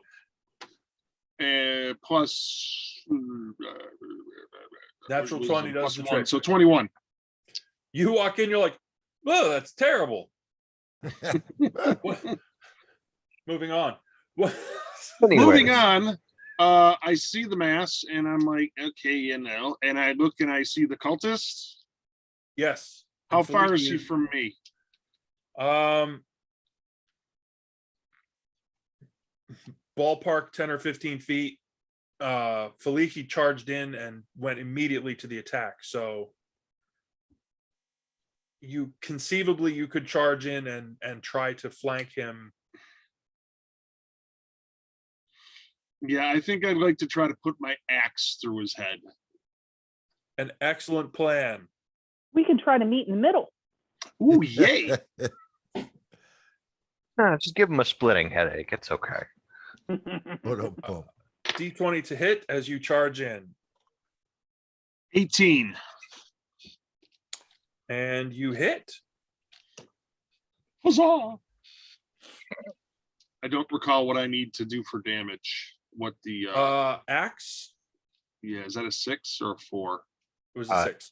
Plus Natural was 20 does plus the one, trick. so 21. You walk in, you're like, oh, that's terrible. What? Moving on. What? Moving on, I see the mass and I'm like, okay, and I look and I see the cultist. Yes. How And far is Felicia he from me? Ballpark 10 or 15 feet. Feliki charged in and went immediately to the attack. So you conceivably you could charge in and try to flank him. Yeah, I think I'd like to try to put my axe through his head. An excellent plan. We can try to meet in the middle. Ooh, yay. Just give him a splitting headache. It's okay. D20 to hit as you charge in. 18. And you hit. Huzzah! I don't recall what I need to do for damage. What the Axe yeah, is that a 6 or a 4? it was a 6,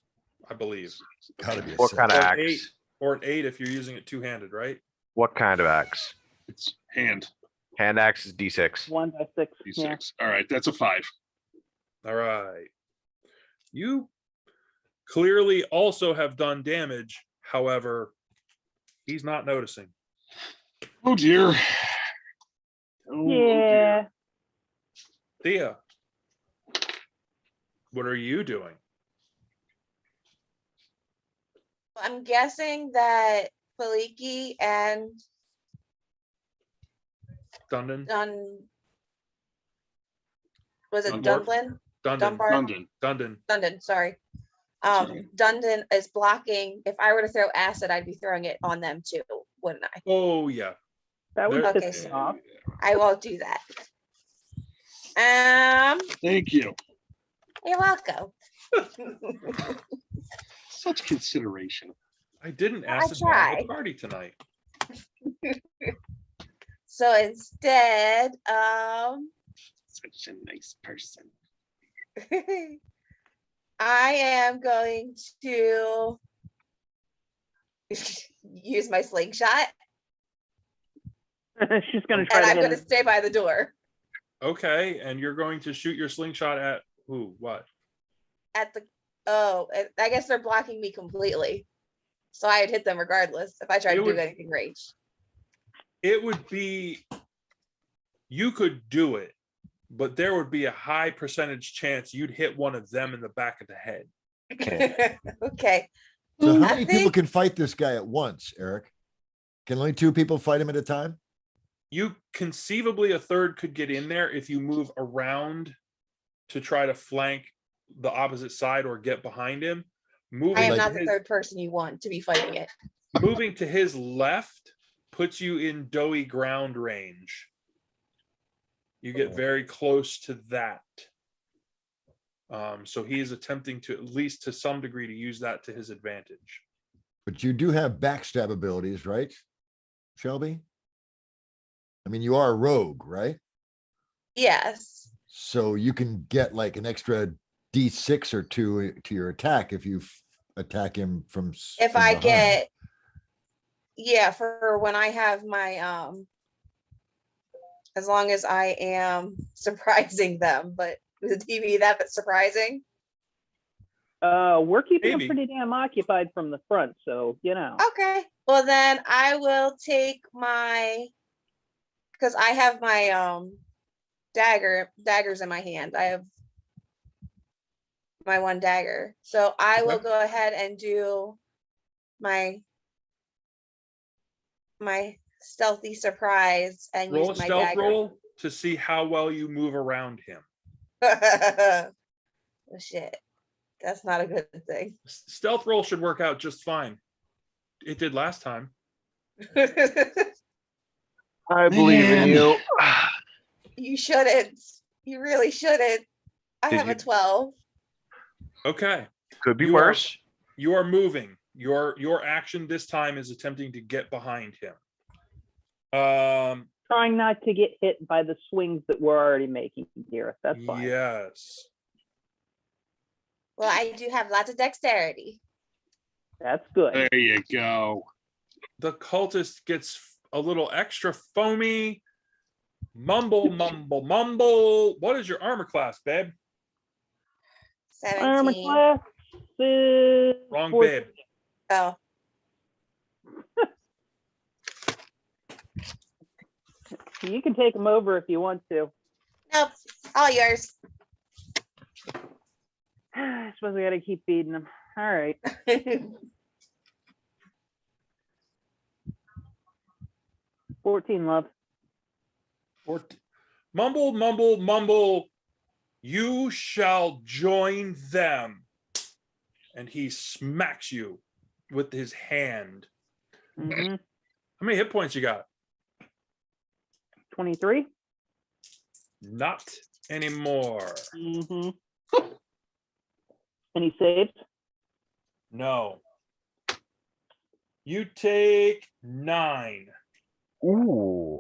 I believe. Gotta be a What kind of Or axe? 8, or an 8 if you're using it two-handed, right? What kind of axe? It's hand. Hand axe is D6. 1 by 6. D6. Yeah. All right, that's a 5. All right. You clearly also have done damage. However, he's not noticing. Oh dear. Oh, Yeah. Thea, what are you doing? I'm guessing that Faliki and Dundon? Was it Dundorf? Dunlin? Dundon. Dunbar? Dundon. Dundon. Dundon, sorry. Sorry. Dundon is blocking. If I were to throw acid, I'd be throwing it on them too, wouldn't I? Oh, yeah. That would There- Okay, piss me so- off. I won't do that. Thank you. You're welcome. Such consideration. I didn't I acid bomb the tried. party tonight. So instead, Such a nice person. I am going to use my slingshot She's gonna try and to I'm hit going to him. stay by the door Okay, and you're going to shoot your slingshot at who? What? at the, I guess they're blocking me completely. So I'd hit them regardless if I tried It to would- do anything range. It would be, you could do it, but there would be a high percentage chance you'd hit one of them in the back of the head. Okay. So how I many people think- can fight this guy at once, Eric? Can only 2 people fight him at a time? You conceivably a third could get in there if you move around to try to flank the opposite side or get behind him. I Moving am like not to the his, third person you want to be fighting it. moving to his left puts you in doughy ground range. You get very close to that. So he is attempting to, at least to some degree, to use that to his advantage. But you do have backstab abilities, right, Shelby? I mean, you are a rogue, right? Yes. So you can get like an extra D6 or 2 to your attack if you attack him from. If from I behind. get, yeah, for when I have my as long as I am surprising them. But is the TV that surprising? We're keeping Maybe. them pretty damn occupied from the front, so you know. Okay. Well, then I will take my, because I have my daggers in my hand. I have my one dagger. So I will Okay. go ahead and do my stealthy surprise and Roll a use my stealth dagger. roll to see how well you move around him. Oh shit. That's not a good thing. Stealth roll should work out just fine. It did last time. I believe in Man. you. You shouldn't. You really shouldn't. I Did have you- a 12. Okay. Could be You are- worse. You are moving. Your action this time is attempting to get behind him. Trying not to get hit by the swings that we're already making, Gareth. That's fine. Yes. Well, I do have lots of dexterity. That's good. There you go. The cultist gets a little extra foamy. Mumble, mumble, mumble. What is your armor class, babe? Armor 17. class is Wrong 14. babe. Oh, You can take them over if you want to. nope. All yours. I suppose we got to keep feeding them. All right. 14, love. Mumble, mumble, mumble. You shall join them. And he smacks you with his hand. Mm-hmm. How many hit points you got? 23. Not anymore. Mm-hmm. Any saves? No. You take 9. Ooh.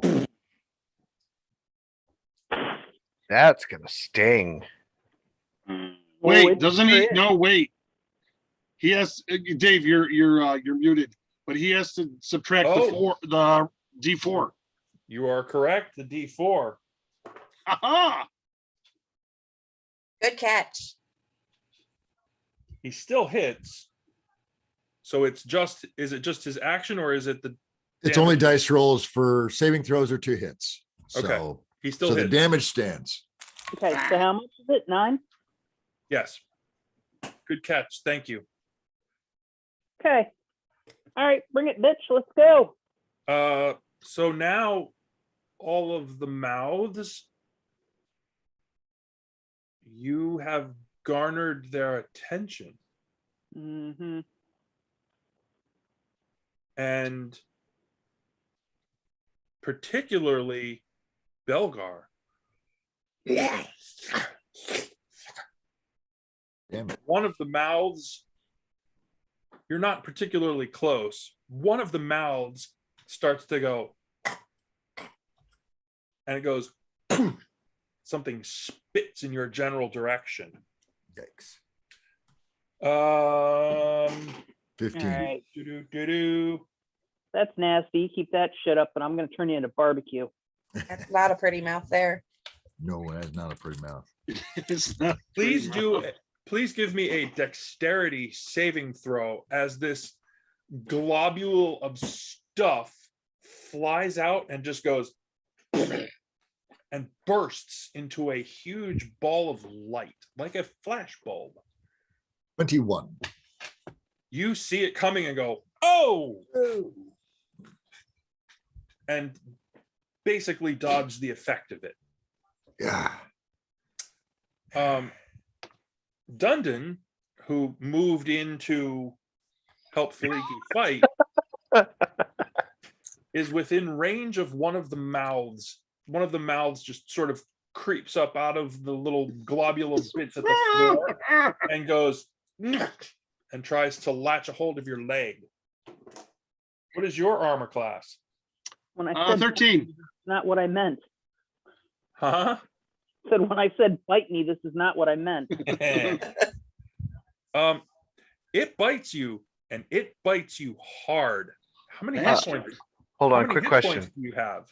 That's gonna sting. Wait, it's doesn't he? great. No, wait. He has Dave. You're muted, but he has to subtract the D4. You are correct. The D4. Aha! Good catch. He still hits. So it's just, is it just his action or is it the It's damage? only dice rolls for saving throws or 2 hits. Okay. So, He still so the hits. damage stands. Okay, so how much is it? 9? Yes. Good catch. Thank you. Okay. All right, bring it, bitch. Let's go. So now all of the mouths, you have garnered their attention. Mm-hmm. And particularly Belgar. Damn it. One of the mouths, you're not particularly close. One of the mouths starts to go, and it goes, something spits in your general direction. Yikes. All 15. right. Doo-doo-doo-doo. That's nasty. Keep that shit up, and I'm going to turn you into barbecue. That's not a pretty mouth there. No, that's not a pretty mouth. It's not Please pretty do. much. Please give me a dexterity saving throw as this globule of stuff flies out and just goes and bursts into a huge ball of light, like a flash bulb. 21. You see it coming and go, oh! And basically dodge the effect of it. Yeah. Dundon, who moved in to help Feliki fight, is within range of one of the mouths. One of the mouths just sort of creeps up out of the little globule of bits at the floor and goes and tries to latch a hold of your leg. What is your armor class? When I said 13. not what I meant. Huh? Said when I said bite me, this is not what I meant. It bites you, and it bites you hard. How many hit Bastard. points? Hold How on, many quick hit question. points do you have?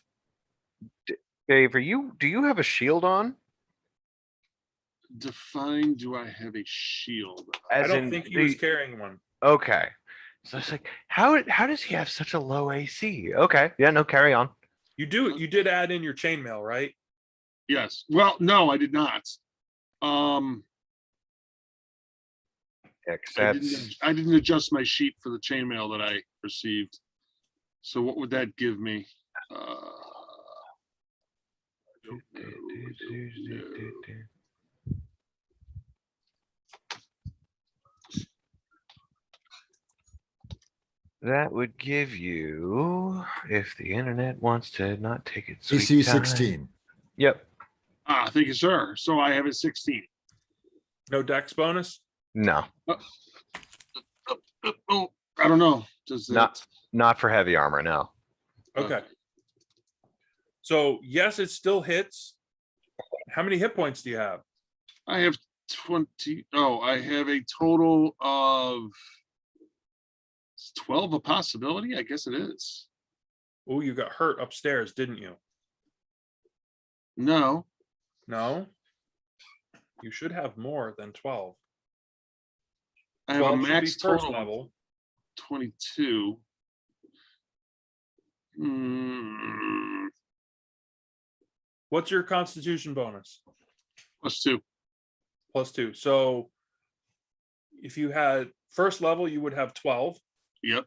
Dave, do you have a shield on? Define, do I have a shield? I As don't in think he was the- carrying one. Okay. So it's like, how does he have such a low AC? Okay. Yeah, no, carry on. You did add in your chainmail, right? Yes. Well, no, I did not. Except I didn't adjust my sheet for the chainmail that I received. So what would that give me? I don't know. that would give you, if the internet wants to not take its AC sweet time. 16. Yep. Ah, thank you, sir. So I have a 16. No dex bonus? No, Oh, I don't know. Does that? not for heavy armor. No. Okay. So yes, it still hits. How many hit points do you have? I have 20. Oh, I have a total of 12 a possibility. I guess it is. Oh, you got hurt upstairs, didn't you? No. No. You should have more than 12. I have a 12 should be max first total of level. 22. Mm, What's your constitution bonus? +2. +2. So if you had first level, you would have 12. Yep.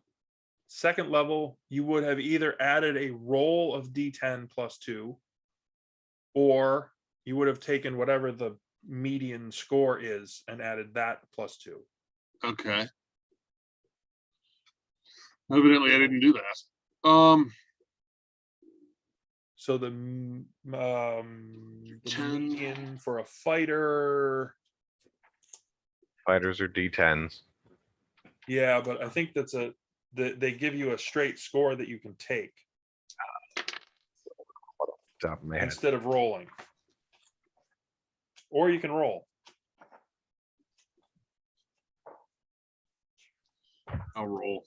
Second level, you would have either added a roll of D10 +2, or you would have taken whatever the median score is and added that +2. Okay. Evidently, I didn't do that. So the 10. median for a fighter, Fighters are D10s. yeah, but I think they give you a straight score that you can take Top of my head. instead of rolling, or you can roll. I'll roll.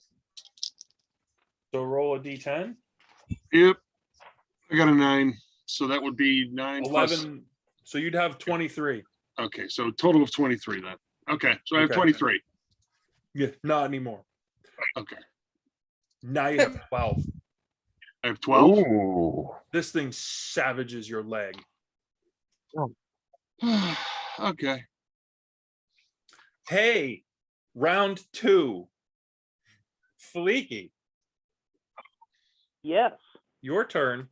So roll a D10. Yep. I got a 9. So that would be 9 plus. 11. So you'd have 23. Okay. So total of 23 then. Okay. So I have Okay. 23. Yeah, not anymore. Okay. Now you have 12. I have 12. Ooh. This thing savages your leg. Okay. Hey, round 2. Fleeky, Yes. your turn.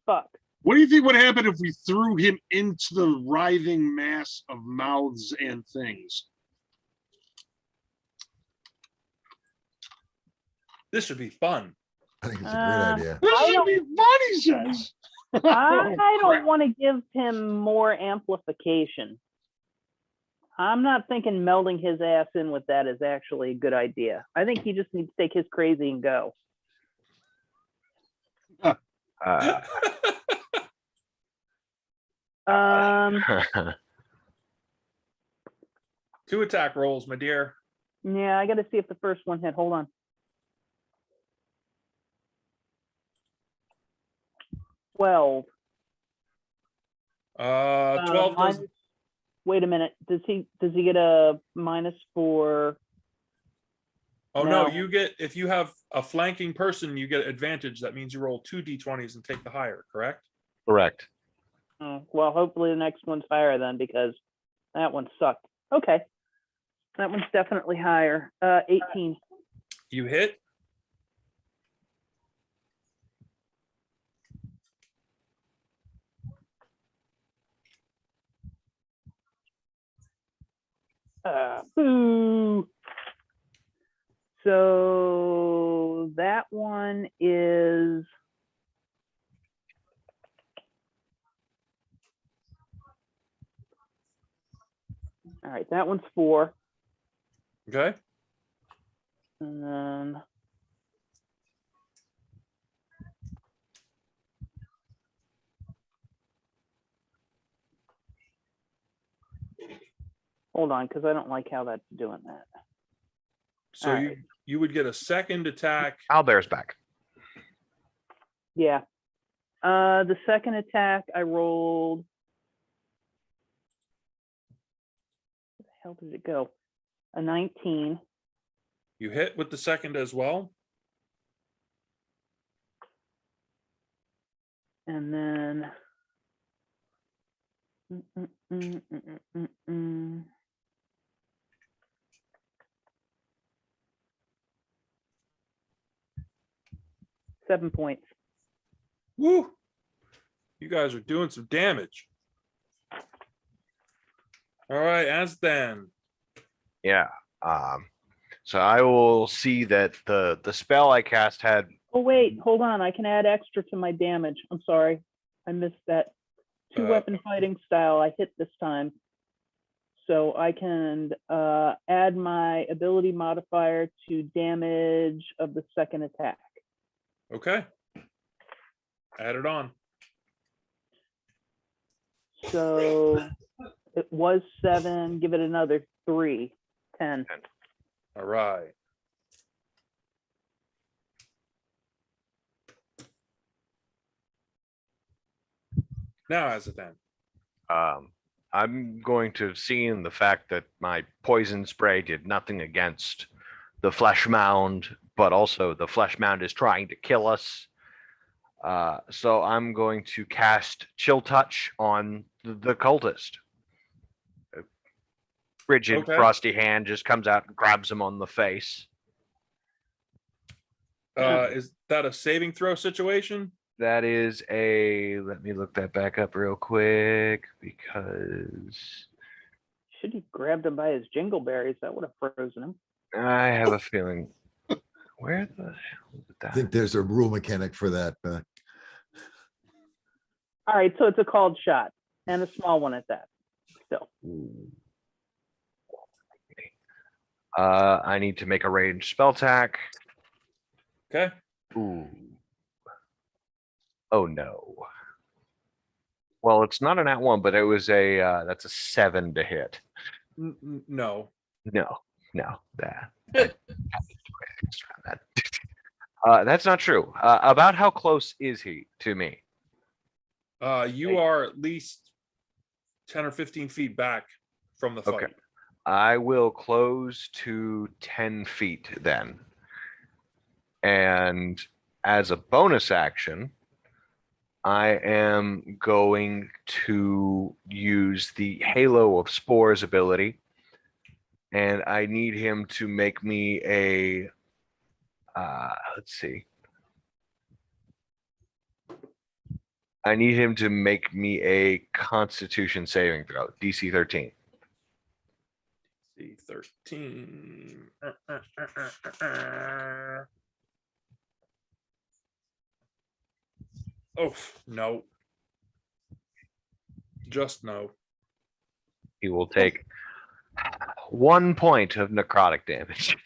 Fuck. What do you think would happen if we threw him into the writhing mass of mouths and things? This should be fun. I think it's a great idea. This I should don't- be fun, he says. I don't want to give him more amplification. I'm not thinking melding his ass in with that is actually a good idea. I think he just needs to take his crazy and go. Um, 2 attack rolls, my dear. yeah, I got to see if the first one hit. Hold on. $12. 12 does. Wait a minute. Does he get a minus for? Oh no, No. you get, if you have a flanking person, you get advantage. That means you roll 2 d20s and take the higher, correct? Correct. Oh, well, hopefully the next one's higher then, because that one sucked. Okay. That one's definitely higher. 18. You hit. Boo. So that one is all right. That one's 4, Okay. and then hold on, because I don't like how that's doing that. So All you right. you would get a second attack. Owlbear's back. Yeah. The second attack I rolled. Where the hell did it go? A 19. You hit with the second as well. And then. Mm, mm, mm, mm, mm, mm, mm. Seven points. Woo! You guys are doing some damage. All right, Azthan. Yeah. So I will see that the spell I cast had. Oh, wait, hold on. I can add extra to my damage. I'm sorry. I missed that. Two weapon fighting style I hit this time. So I can add my ability modifier to damage of the second attack. Okay. Add it on. So it was 7, give it another 3, 10. All right. Now, Azthan. I'm going to see in the fact that my poison spray did nothing against the flesh mound, but also the flesh mound is trying to kill us. So I'm going to cast Chill Touch on the cultist. A rigid, Okay. frosty hand just comes out and grabs him on the face. Is that a saving throw situation? That is a, let me look that back up real quick because Should have grabbed him by his jingleberries. That would have frozen him. I have a feeling. Where the hell did I that? think there's a rule mechanic for that. All right, so it's a called shot and a small one at that. Still. I need to make a ranged spell attack. Okay. Ooh. Oh no. Well, it's not an at one, but it was a that's a 7 to hit. No. No, that. That's not true. About how close is he to me? You are at least 10 or 15 feet back from the fight. Okay. I will close to 10 feet then. And as a bonus action, I am going to use the Halo of Spores ability. And I need him to make me a, let's see. I need him to make me a Constitution saving throw, DC 13. DC 13. Oh, no. Just no. He will take 1 point of necrotic damage.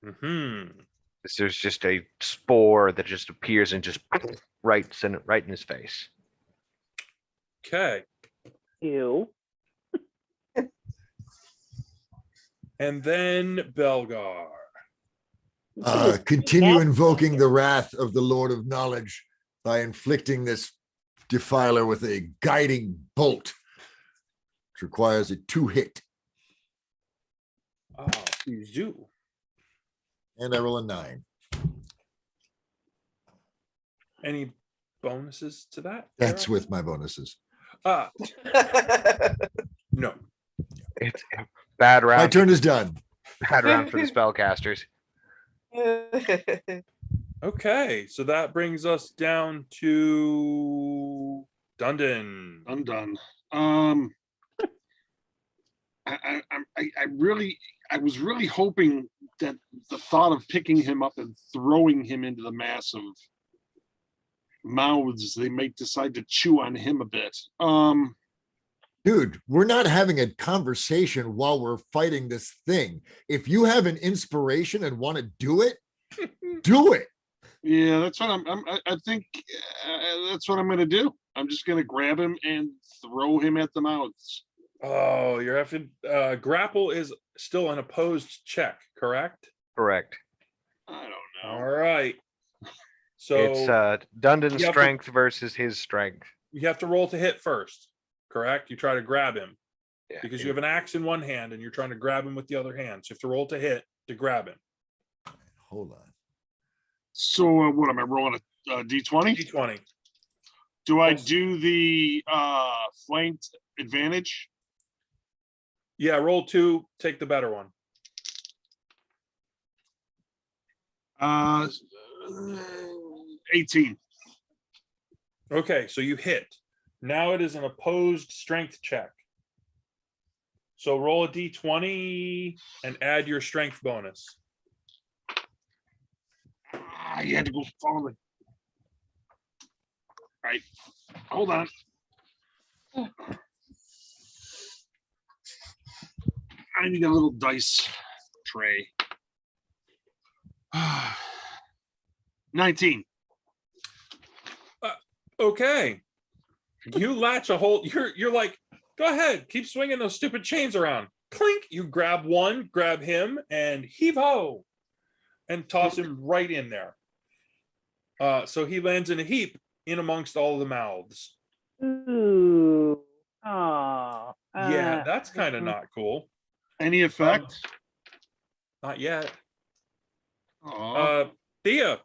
There's just a spore that just appears and just right in his face. Okay. Ew. And then Belgar. Continue Yeah. invoking the wrath of the Lord of Knowledge by inflicting this defiler with a guiding bolt, which requires a 2-hit. Oh, you. And I roll a 9. Any bonuses to that? That's Sarah? with my bonuses. No. It's a bad round. My turn is done. Bad round for the spellcasters. Okay, so that brings us down to Dundon. I'm done. I was really hoping that the thought of picking him up and throwing him into the mass of mouths, they might decide to chew on him a bit. Dude, we're not having a conversation while we're fighting this thing. If you have an inspiration and want to do it, do it. Yeah, that's what I think that's what I'm going to do. I'm just going to grab him and throw him at the mouths. Oh, you're having grapple is still an opposed check, correct? Correct. I don't All know. right. So It's Dundon's you have to- strength versus his strength. you have to roll to hit first, correct? You try to grab him Yeah. because you have an axe in one hand and you're trying to grab him with the other hand. So you have to roll to hit to grab him. Hold on. So what am I rolling a D20? D20. Do I Plus- do the flanked advantage? Yeah, roll 2, take the better one. Uh 18. Okay, so you hit. Now it is an opposed strength check. So roll a D20 and add your strength bonus. You had to go follow me. All right. Hold on. I need a little dice tray. 19. Okay. You latch a hold. You're like, go ahead, keep swinging those stupid chains around. Clink. You grab one, grab him, and heave ho, and toss him right in there. So he lands in a heap in amongst all of the mouths. Ooh. Oh. Yeah, that's kind of not cool. Any effect? Not yet. Aw. Thea,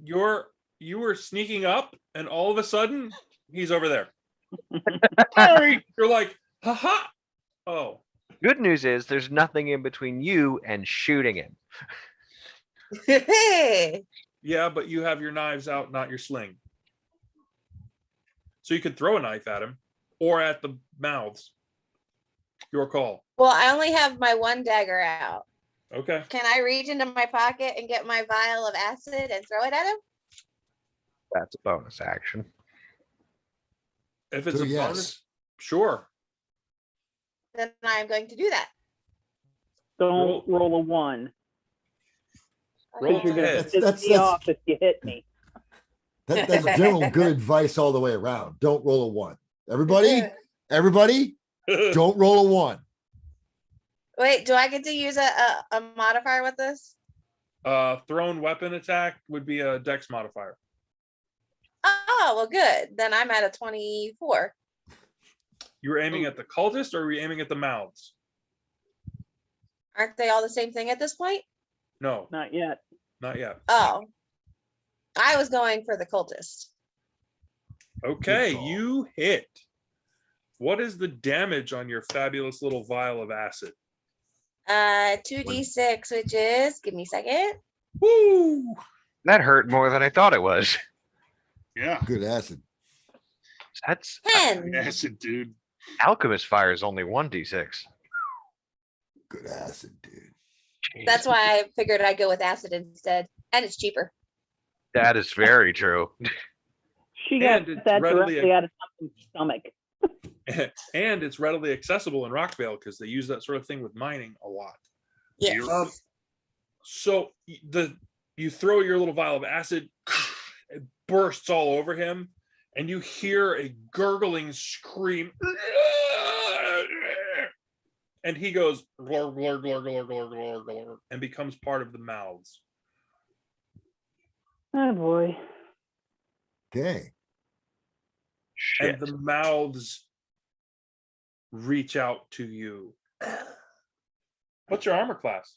you were sneaking up, and all of a sudden he's over there. Sorry, you're like, haha. Oh, Good news is there's nothing in between you and shooting him. yeah, but you have your knives out, not your sling. So you could throw a knife at him or at the mouths. Your call. Well, I only have my one dagger out. Okay. Can I reach into my pocket and get my vial of acid and throw it at him? That's a bonus action. If it's So a yes. bonus, sure. Then I'm going to do that. Don't roll a 1. Roll Because you're to gonna hit. piss That's- me off if you hit me. That's general good advice all the way around. Don't roll a 1. Everybody, don't roll a 1. Wait, do I get to use a modifier with this? Thrown weapon attack would be a dex modifier. Oh, well, good. Then I'm at a 24. You were aiming at the cultist, or were you aiming at the mouths? Aren't they all the same thing at this point? No, Not yet. not yet. Oh, I was going for the cultist. Okay, Good call. you hit. What is the damage on your fabulous little vial of acid? 2d6, which is, give me a second. Woo! That hurt more than I thought it was. Yeah. Good acid. That's 10. Acid, dude. alchemist fire is only 1d6. Good acid, dude. That's why I figured I'd go with acid instead. And it's cheaper. That is very true. She got And it's that readily- directly out of something's stomach. And it's readily accessible in Rockvale because they use that sort of thing with mining a lot. Yes. So you throw your little vial of acid, it bursts all over him, and you hear a gurgling scream. And he goes glur, glur, glur, glur, glur, glur, glur, and becomes part of the mouths. Oh boy. Okay. Shit. And the mouths reach out to you. What's your armor class?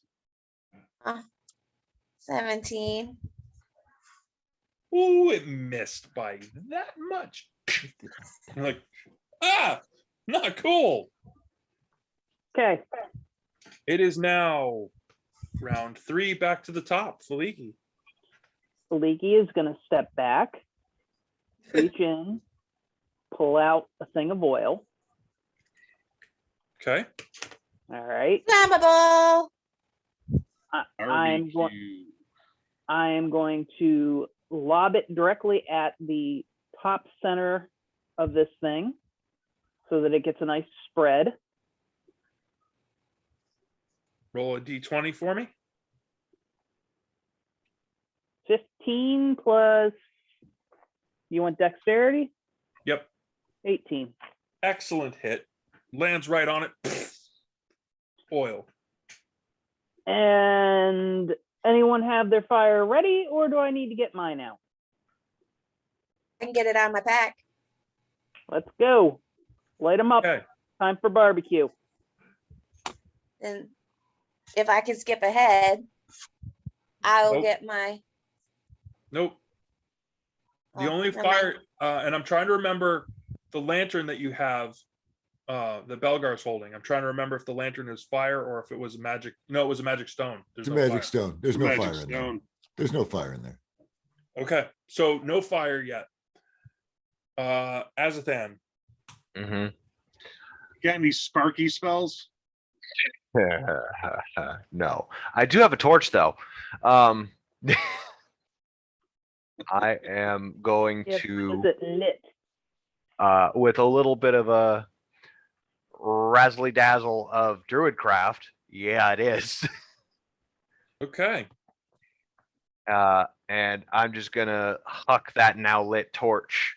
17. Ooh, it missed by that much. I'm like, not cool. Okay. It is now round 3, back to the top. Faliki. Leaky is gonna step back, reach in, pull out a thing of oil. Okay. All right. Flammable. I am going to lob it directly at the top center of this thing so that it gets a nice spread. Roll a d20 for me. 15 plus, you want dexterity? Yep. 18. Excellent hit. Lands right on it. Oil. And Anyone have their fire ready, or do I need to get mine out? I can get it out of my pack. Let's go. Light them up. Okay. Time for barbecue. And if I can skip ahead, I'll Nope. get my. Nope. The Oh, only never mind. fire, and I'm trying to remember the lantern that you have, that Belgar's holding. I'm trying to remember if the lantern is fire or if it was a magic. No, it was a magic stone. There's It's a no magic fire. stone. There's no Magic fire in there. stone. There's no fire in there. Okay, so no fire yet. Azathan, Mhm. Got any sparky spells? No, I do have a torch though. I am going Yes, to, is it lit? with a little bit of a razzly dazzle of druidcraft. Yeah, it is. okay. And I'm just gonna huck that now lit torch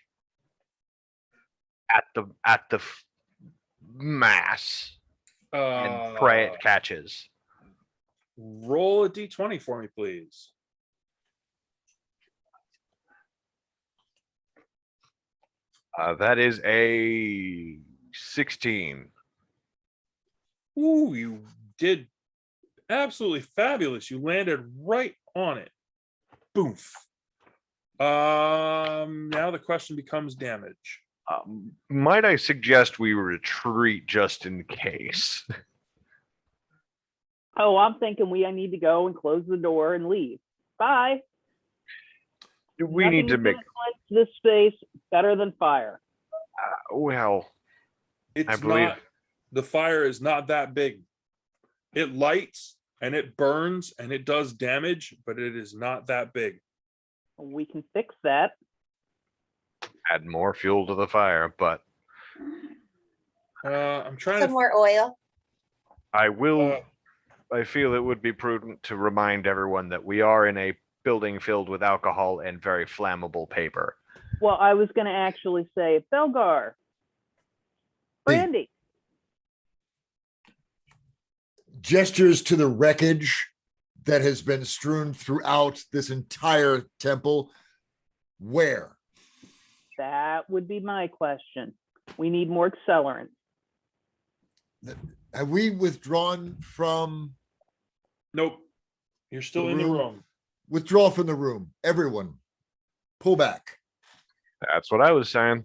at the mass and pray it catches. Roll a d20 for me, please. That is a 16. Ooh, you did absolutely fabulous. You landed right on it. Boof. Now the question becomes damage. Might I suggest we retreat just in case? Oh, I'm thinking I need to go and close the door and leave. Bye. We need to Nothing's make, gonna cleanse this space better than fire. well, It's I believe- not, the fire is not that big. It lights and it burns and it does damage, but it is not that big. We can fix that. add more fuel to the fire, but I'm trying Some to, more oil. I will. Uh, I feel it would be prudent to remind everyone that we are in a building filled with alcohol and very flammable paper. Well, I was gonna actually say, Belgar, Brandy, Gestures to the wreckage that has been strewn throughout this entire temple. Where? that would be my question. We need more accelerant. Have we withdrawn from nope. You're still The in the room. room. withdraw from the room? Everyone, pull back. That's what I was saying.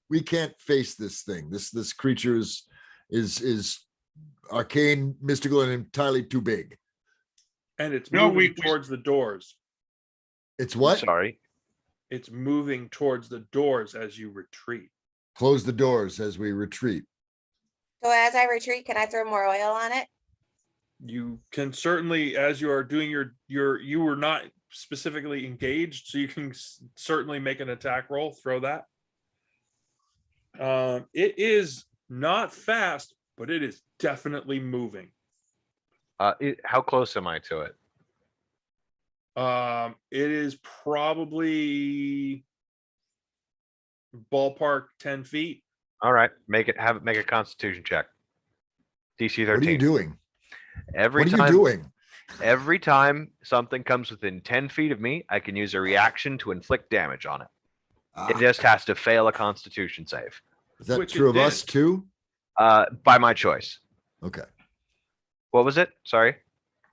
We can't face this thing. This creature is arcane, mystical, and entirely too big. And it's No, moving we- towards the doors. It's what? Sorry. It's moving towards the doors as you retreat. Close the doors as we retreat. So as I retreat, can I throw more oil on it? You can certainly, as you are doing you were not specifically engaged, so you can certainly make an attack roll, throw that. It is not fast, but it is definitely moving. How close am I to it? It is probably ballpark 10 feet. All right, make a Constitution check. DC 13. What are you doing? Every What are time, you doing? every time something comes within 10 feet of me, I can use a reaction to inflict damage on it. It Ah, just has to fail a Constitution save. is that which it true of us did. too? By my choice. Okay. What was it? Sorry.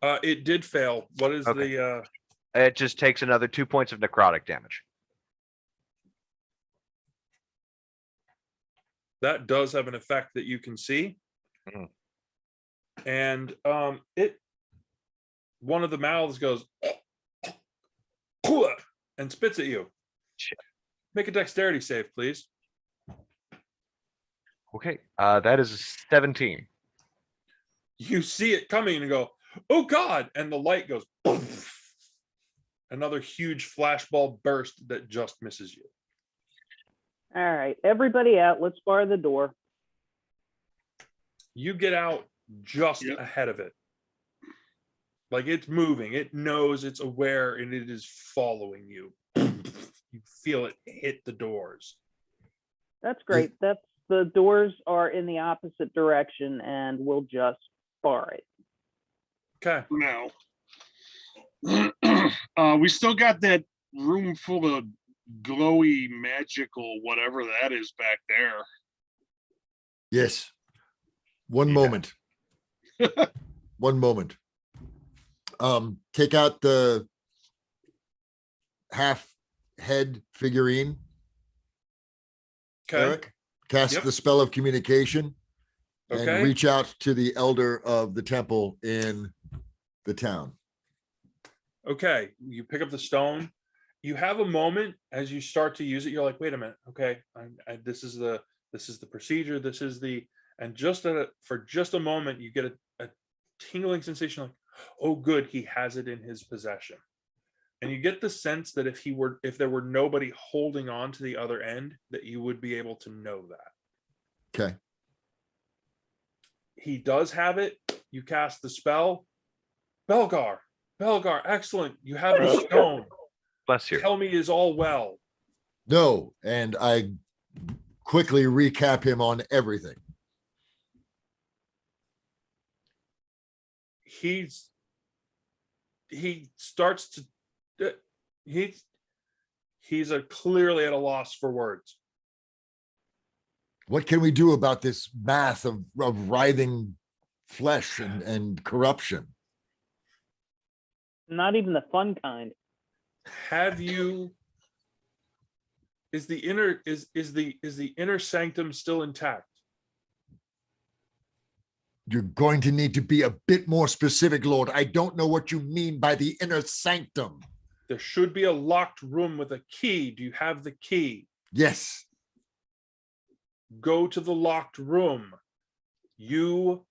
It did fail. What is Okay. the It just takes another 2 points of necrotic damage. that does have an effect that you can see. Mhm. And one of the mouths goes and spits at you. Shit. Make a dexterity save, please. Okay. That is a 17. You see it coming and go, oh God, and the light goes another huge flashball burst that just misses you. All right, everybody out. Let's bar the door. You get out just Yep. ahead of it. Like it's moving, it knows, it's aware, and it is following you. You feel it hit the doors. That's great. That's the doors are in the opposite direction, and we'll just bar it. Okay. For now. We still got that room full of glowy, magical, whatever that is back there. Yes. One Yeah. moment. One moment. Take out the half head figurine. Okay. Eric, cast Yep. the spell of communication and Okay. reach out to the elder of the temple in the town. Okay. You pick up the stone. You have a moment as you start to use it. You're like, wait a minute. Okay. This is the procedure. This is the, and just for just a moment, you get a tingling sensation like, oh, good. He has it in his possession. And you get the sense that if there were nobody holding on to the other end, that you would be able to know that. Okay. He does have it. You cast the spell. Belgar, excellent. You have the stone. Bless you. Tell me is all well. No, and I quickly recap him on everything. He starts to he's clearly at a loss for words. What can we do about this mass of writhing flesh and corruption? Not even the fun kind. Have you is the inner sanctum still intact? You're going to need to be a bit more specific, Lord. I don't know what you mean by the inner sanctum. There should be a locked room with a key. Do you have the key? Yes. Go to the locked room. You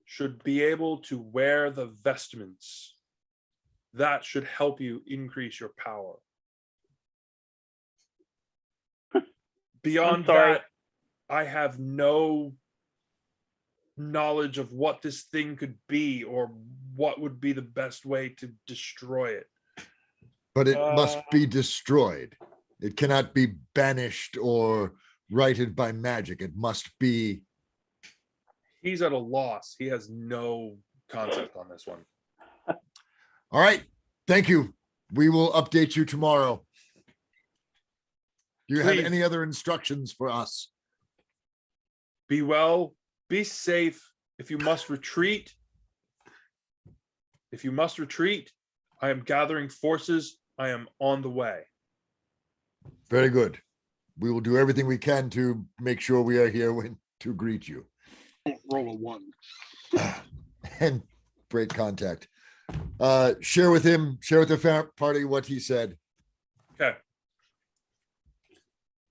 should be able to wear the vestments. That should help you increase your power. Beyond that, I have no knowledge of what this thing could be or what would be the best way to destroy it. But it must be destroyed. It cannot be banished or righted by magic. It must be. He's at a loss. He has no concept on this one. All right. Thank you. We will update you tomorrow. Do you have Please. any other instructions for us? Be well, be safe. If you must retreat, I am gathering forces. I am on the way. Very good. We will do everything we can to make sure we are here to greet you. Roll a 1. And break contact. Share with the party what he said. Okay.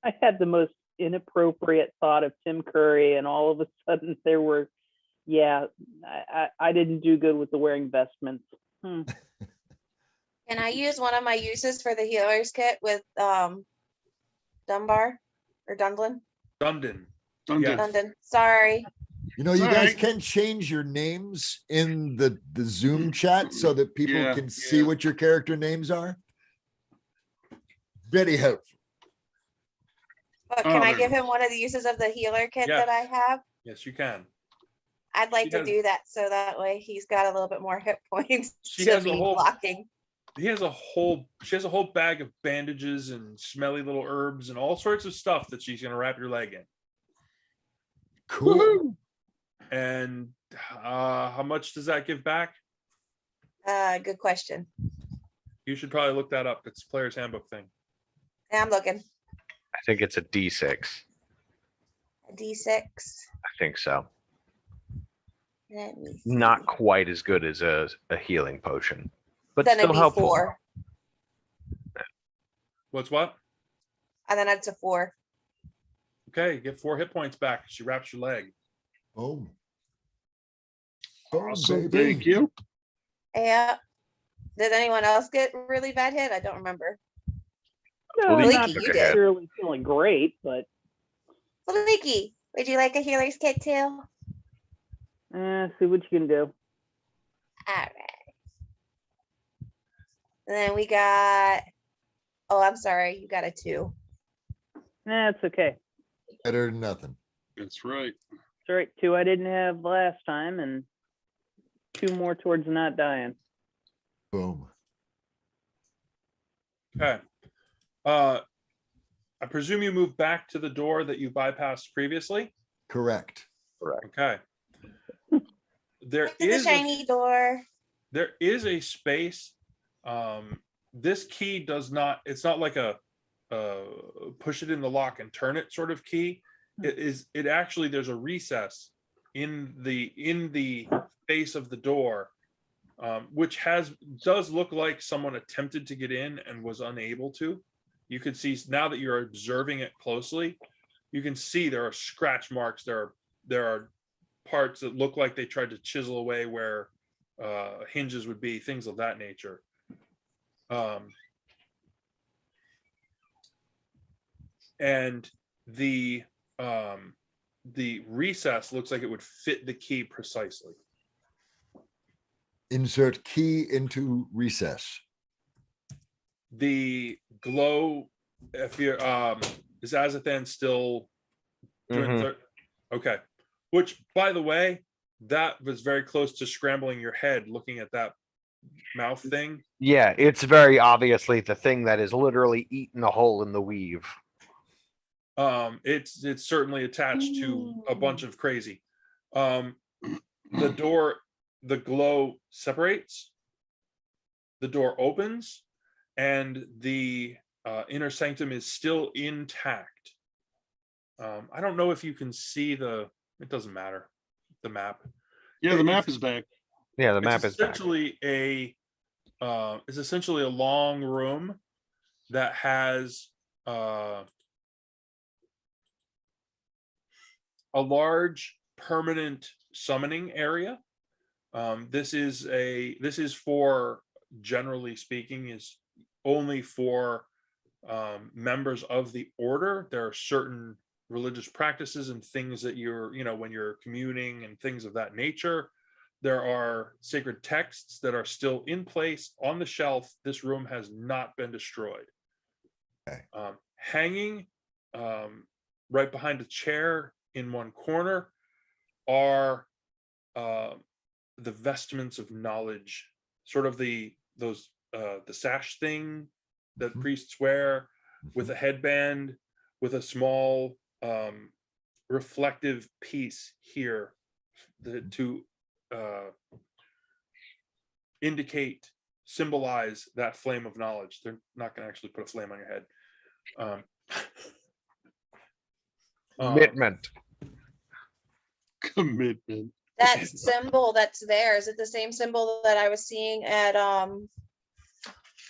I had the most inappropriate thought of Tim Curry, and all of a sudden there were, I didn't do good with the wearing vestments. Can I use one of my uses for the healer's kit with Dunbar or Dundlin? Dundon. Dundon. Dundon. Sorry. You know, you It's all guys right. can change your names in the Zoom chat so that people Yeah, can see yeah. what your character names are. Very helpful. But can I there give you him one of the uses of the healer kit Yes. that I have? Yes, you can. I'd like She to has- do that so that way he's got a little bit more hit points She to has a be whole- blocking. She has a whole bag of bandages and smelly little herbs and all sorts of stuff that she's going to wrap your leg in. Cool. Woohoo! And how much does that give back? Good question. You should probably look that up. It's player's handbook thing. Yeah, I'm looking. I think it's a D6. A D6. I think so. Let me see. Not quite as good as a healing potion, but Then it'd still be helpful. 4. What's what? And then it's a 4. Okay, get 4 hit points back. She wraps your leg. Oh. Awesome. baby. Thank you. Yeah. Did anyone else get really bad hit? I don't remember. No, Leaky, not you did. necessarily feeling great, but Leaky, would you like a healer's kit too? see what you can do. All right. And then we got, oh, I'm sorry. You got a 2. It's okay. Better than nothing. That's right. It's all right. 2 I didn't have last time, and 2 more towards not dying. Boom. Okay. I presume you moved back to the door that you bypassed previously? Correct. Okay. There Back to the is shiny door. there is a space. This key does not, it's not like a push it in the lock and turn it sort of key. It actually, there's a recess in the face of the door, which does look like someone attempted to get in and was unable to. You can see now that you're observing it closely, you can see there are scratch marks. There are parts that look like they tried to chisel away where hinges would be, things of that nature. And the recess looks like it would fit the key precisely. Insert key into recess. The glow, if you're is Azathan still doing Mhm. okay, which by the way, that was very close to scrambling your head looking at that mouth thing. Yeah, it's very obviously the thing that is literally eating a hole in the weave. It's certainly attached to a bunch of crazy. The door, the glow separates, the door opens, and the inner sanctum is still intact. I don't know if you can see it doesn't matter, the map. Yeah, the map is back. Yeah, the It's map is back. essentially it's essentially a long room that has a large permanent summoning area. This is for, generally speaking, is only for members of the order. There are certain religious practices and things that when you're communing and things of that nature. There are sacred texts that are still in place on the shelf. This room has not been destroyed. Okay. Hanging right behind a chair in one corner are the vestments of knowledge, sort of the sash thing that priests wear, with a headband, with a small reflective piece here to indicate, symbolize that flame of knowledge. They're not going to actually put a flame on your head. Commitment. Commitment. That symbol that's there, is it the same symbol that I was seeing at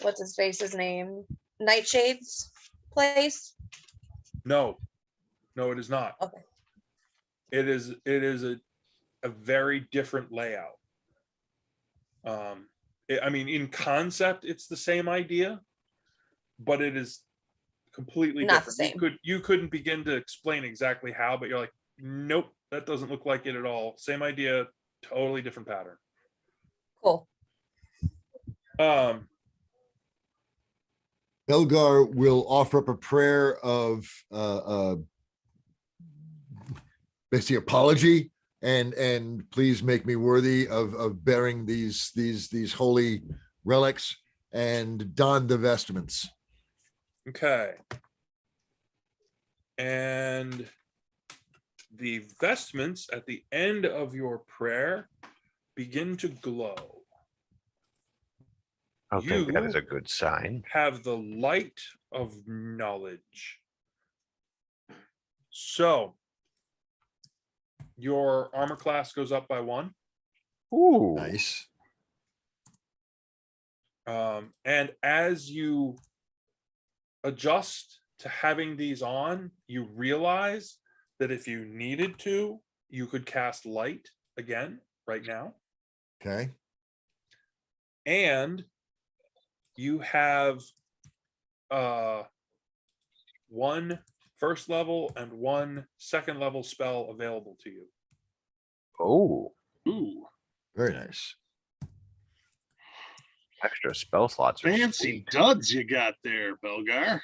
what's his face's name? Nightshade's place? No, it is not. Okay. It is a very different layout. I mean, in concept, it's the same idea, but it is completely Not the different. same. You couldn't begin to explain exactly how, but you're like, nope, that doesn't look like it at all. Same idea, totally different pattern. Cool. Belgar will offer up a prayer of basically apology and please make me worthy of bearing these holy relics, and don the vestments. Okay. And the vestments at the end of your prayer begin to glow. I think that is a good sign. Have the light of knowledge. So your armor class goes up by 1. Ooh. Nice. And as you adjust to having these on, you realize that if you needed to, you could cast light again right now. Okay. And you have 1 first level and 1 second level spell available to you. Oh, Ooh, Very nice. extra spell slots. Are fancy sweet. duds you got there, Belgar.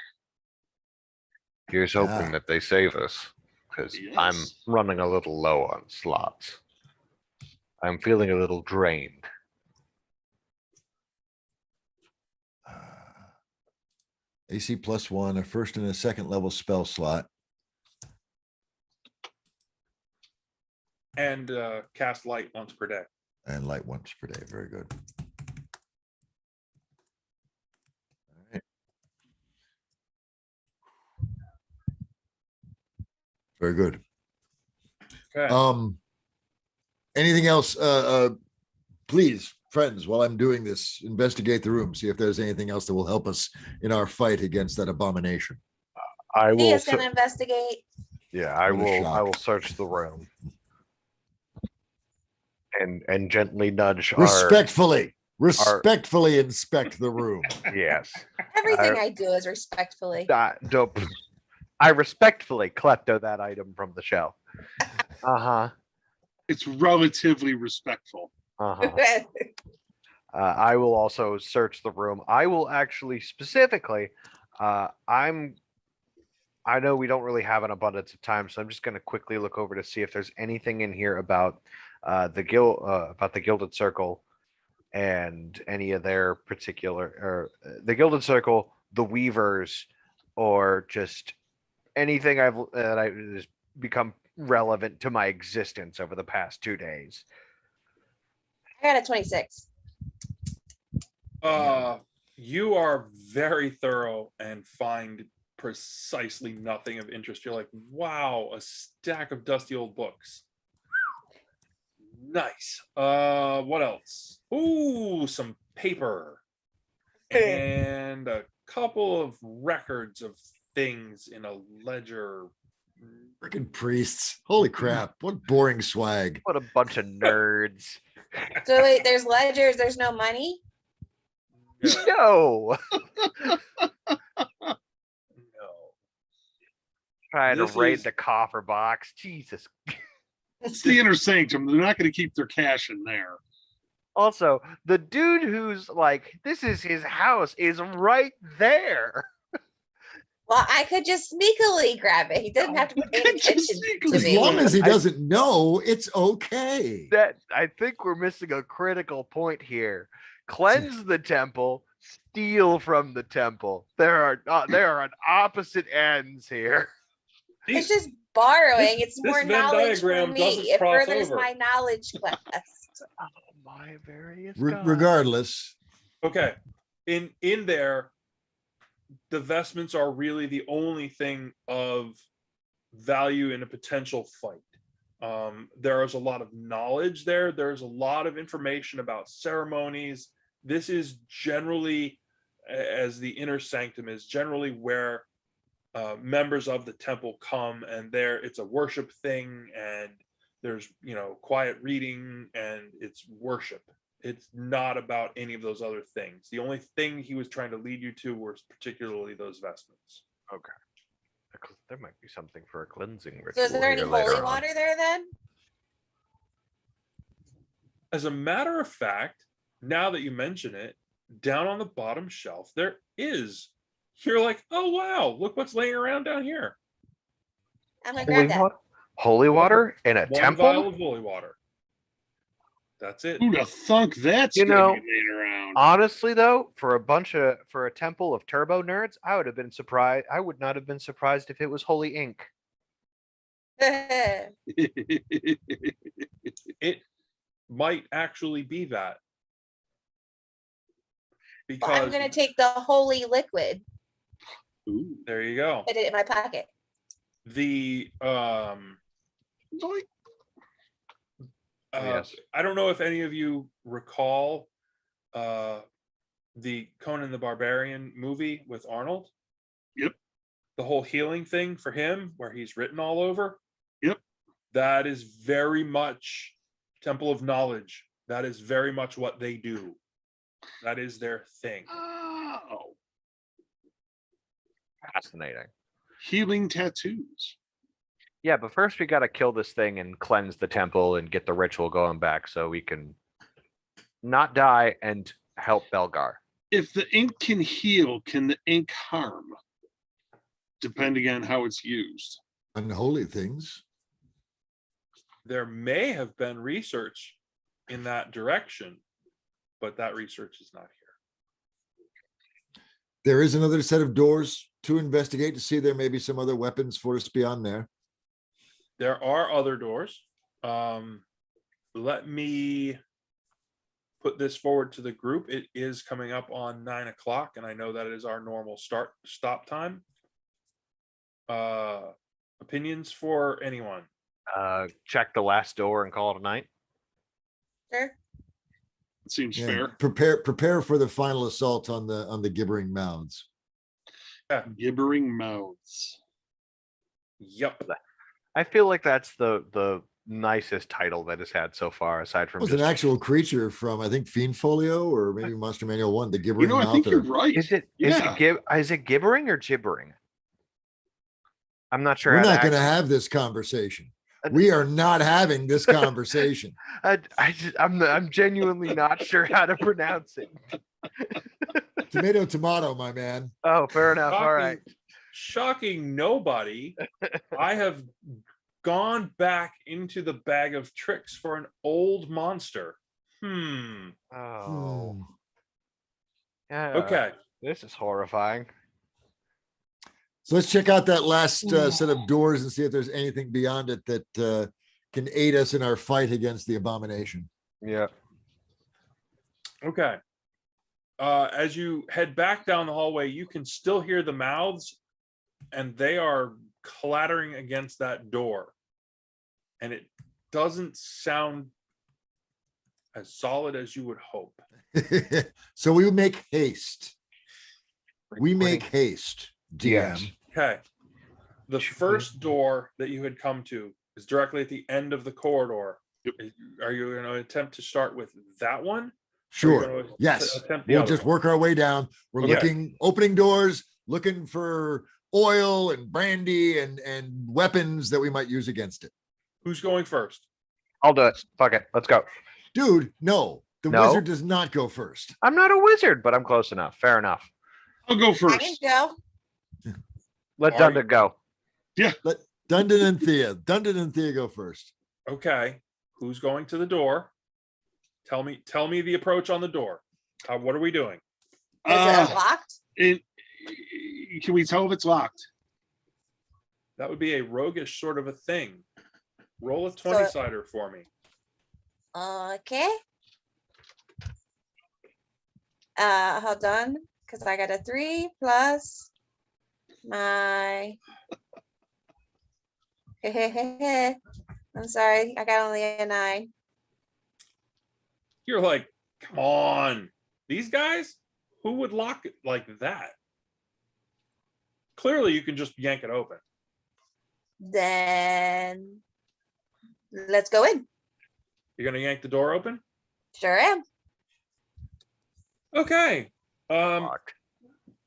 Here's hoping that they save us, because I'm Yes. running a little low on slots. I'm feeling a little drained. AC +1, a first and a second level spell slot. And cast light once per day. And light once per day. Very good. All right. Very good. Okay. Anything else? Please, friends, while I'm doing this, investigate the room, see if there's anything else that will help us in our fight against that abomination. I He will. is gonna investigate. Yeah, I What a will. I shock. will search the room and gently nudge Respectfully inspect the room. Yes. Everything I do is respectfully. Dope. I respectfully klepto that item from the shelf. It's relatively respectful. I will also search the room. I will actually specifically. I know we don't really have an abundance of time, so I'm just going to quickly look over to see if there's anything in here about the Gilded Circle and any of their particular, or the Gilded Circle, the Weavers, or just anything that has become relevant to my existence over the past 2 days. I got a 26. You are very thorough and find precisely nothing of interest. You're like, wow, a stack of dusty old books. Nice. What else? Ooh, some paper and a couple of records of things in a ledger. Freaking priests. Holy crap. What boring swag. What a bunch of nerds. So wait, there's ledgers, there's no money? No. No. Trying to This raid is- the coffer box. Jesus. It's the inner sanctum. They're not going to keep their cash in there. Also, the dude who's like, this is his house is right there. Well, I could just sneakily grab it. He doesn't have to pay any attention to As me. long as he doesn't know, it's okay. That I think we're missing a critical point here. Cleanse the temple, steal from the temple. There are on opposite ends here. It's just borrowing. It's this more Venn knowledge for diagram me. doesn't It cross furthers over. my knowledge quest. Oh, my various gods. Regardless, Okay. In there, the vestments are really the only thing of value in a potential fight. There is a lot of knowledge there. There's a lot of information about ceremonies. This is generally, as the inner sanctum is generally where members of the temple come, and there it's a worship thing, and there's quiet reading, and it's worship. It's not about any of those other things. The only thing he was trying to lead you to was particularly those vestments. Okay. There might be something for a cleansing ritual. So is there any here later holy on. water there then? As a matter of fact, now that you mention it, down on the bottom shelf, there is. You're like, oh, wow, look what's laying around down here. I'm gonna Holy grab that. water? Holy water in a One temple? vial of holy water. That's it. Who'd have thunk that's You going know, to be laying around? Honestly, though, for a temple of turbo nerds, I would have been surprised. I would not have been surprised if it was holy ink. It might actually be that. Well, Because I'm gonna take the holy liquid, Ooh. there you go. put it in my pocket. The Zoink. Yes. I don't know if any of you recall the Conan the Barbarian movie with Arnold. Yep. The whole healing thing for him, where he's written all over. Yep. That is very much Temple of Knowledge. That is very much what they do. That is their thing. Oh, Fascinating. healing tattoos. Yeah, but first we got to kill this thing and cleanse the temple and get the ritual going back so we can not die and help Belgar. If the ink can heal, can the ink harm? Depending on how it's used. unholy things. There may have been research in that direction, but that research is not There is another set of doors to investigate to see there may be some other weapons for us beyond there. There are other doors. Let me put this forward to the group. It is coming up on 9 o'clock, and I know that is our normal stop time. Opinions for anyone? Check the last door and call it a night. Sure. Seems Yeah, fair. prepare for the final assault on the gibbering mouths. Gibbering mouths. Yep. I feel like that's the nicest title that it's had so far, aside It from was just. an actual creature from, I think, Fiend Folio or maybe Monster Manual 1, the You gibbering know, I think you're mouther. right. Is it Yeah. is it gibbering or gibbering? I'm not sure. We're how to not going to actually- have this conversation. Uh, We are not having this conversation. I'm genuinely not sure how to pronounce it. Tomato, my man. Oh, fair enough. All right. Shocking nobody. I have gone back into the bag of tricks for an old monster. Oh, Hmm. yeah. Okay. This is horrifying. So let's check out that last set of doors and see if there's anything beyond it that can aid us in our fight against the abomination. Yeah. Okay. As you head back down the hallway, you can still hear the mouths, and they are clattering against that door. And it doesn't sound as solid as you would hope. So we make haste. We Reporting. make haste, DM. Yes. Okay. The first door that you had come to is directly at the end of the corridor. Are you going to attempt to start with that one? Or are you Sure. gonna Yes. attempt the We'll other just one? work our way down. We're Okay. looking, opening doors, looking for oil and brandy and weapons that we might use against it. Who's going first? I'll do it. Fuck it. Let's go. Dude, no. The No? wizard does not go first. I'm not a wizard, but I'm close enough. Fair enough. I'll go I can first. go. Let Are Dunda you- go. Let Dundon and Thea go first. Okay. Who's going to the door? Tell me the approach on the door. What are we doing? Is it locked? Can we tell if it's locked? That would be a roguish sort of a thing. Roll a So- 20-sider for me. Okay. Hold on, because I got a 3 plus my. I'm sorry, I got only a 9. You're like, come on. These guys? Who would lock it like that? Clearly, you can just yank it open. Then let's go in. You're going to yank the door open? Sure am. Okay. Fuck.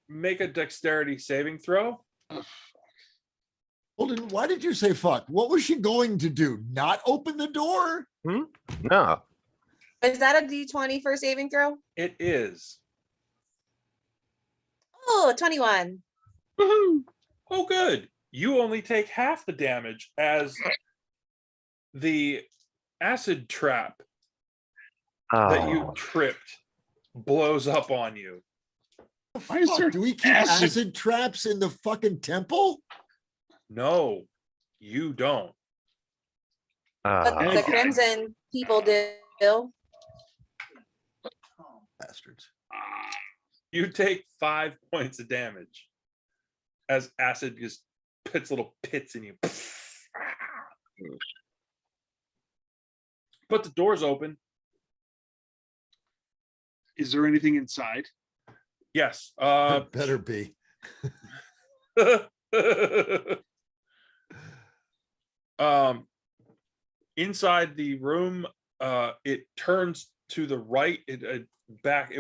Make a dexterity saving throw. Holden, why did you say fuck? What was she going to do? Not open the door? No. Is that a D20 for saving throw? It is. Oh, 21. Woohoo! Oh, good. You only take half the damage as the acid trap that you Oh. tripped blows up on you. Why is there Do we keep acid? acid traps in the fucking temple? No, you don't. But the Okay. Crimson people do. Bastards. You take 5 points of damage as acid just puts little pits in you. But the door's open. Is there anything inside? Yes. Better be. Inside the room, it turns to the right. It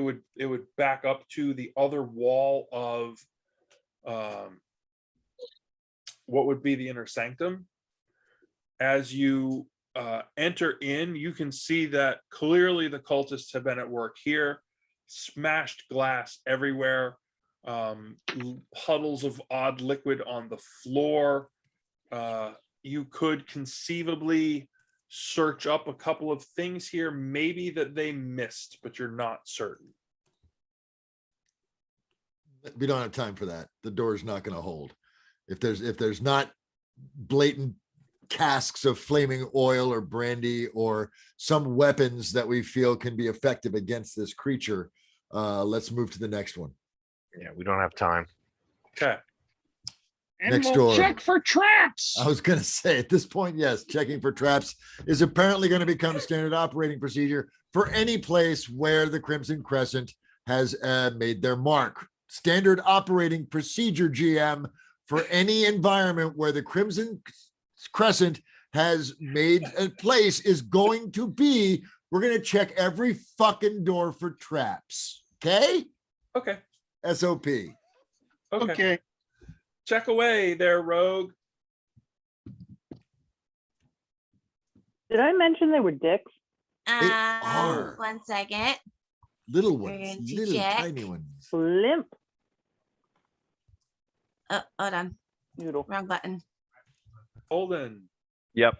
would back up to the other wall of what would be the inner sanctum. As you enter in, you can see that clearly the cultists have been at work here. Smashed glass everywhere, puddles of odd liquid on the floor. You could conceivably search up a couple of things here, maybe that they missed, but you're not certain. We don't have time for that. The door's not going to hold. If there's not blatant casks of flaming oil or brandy or some weapons that we feel can be effective against this creature, let's move to the next one. Yeah, we don't have time. Okay. And Next we'll door. check for traps. I was going to say at this point, yes, checking for traps is apparently going to become standard operating procedure for any place where the Crimson Crescent has made their mark. Standard operating procedure, GM, for any environment where the Crimson Crescent has made a place is going to be, we're going to check every fucking door for traps. Okay? Okay. SOP. Okay. Check away there, rogue. Did I mention they were dicks? are. 1 second. Little We're ones, going to little check. tiny ones. Limp Oh, hold on. noodle. Wrong button. Holden. Yep.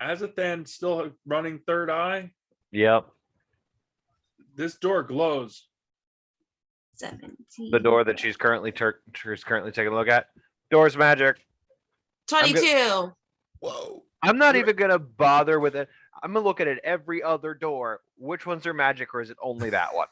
Azathan still running third eye. Yep. This door glows. 17. The door that she's currently taking a look at. Door's magic. 22. Whoa. I'm not even gonna bother with it. I'm gonna look at it every other door. Which ones are magic, or is it only that one?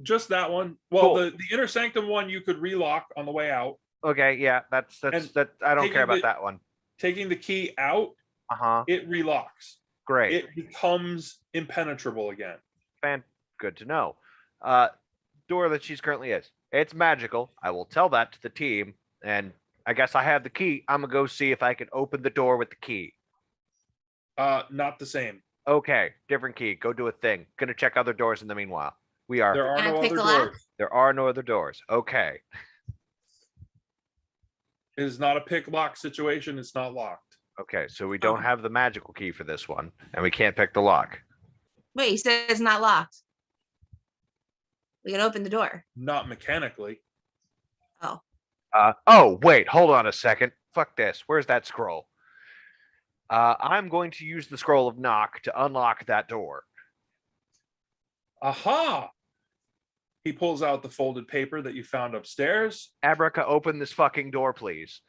Just that one. Well, Cool. the inner sanctum one you could relock on the way out. Okay, yeah, that's And that. I don't taking care about the- that one. Taking the key out, Uh-huh. it relocks. Great. It becomes impenetrable again. Good to know. Door that she's currently is. It's magical. I will tell that to the team, and I guess I have the key. I'm gonna go see if I can open the door with the key. Not the same. Okay, different key. Go do a thing. Gonna check other doors in the meanwhile. We are. There are Can I no pick other a lock? doors. There are no other doors. Okay. It is not a pick lock situation. It's not locked. Okay, so we don't have the magical key for this one, and we can't pick the lock. Wait, you said it's not locked. We can open the door. Not mechanically. Oh, wait, hold on a second. Fuck this. Where's that scroll? I'm going to use the scroll of knock to unlock that door. Aha! He pulls out the folded paper that you found upstairs. Abraca, open this fucking door, please.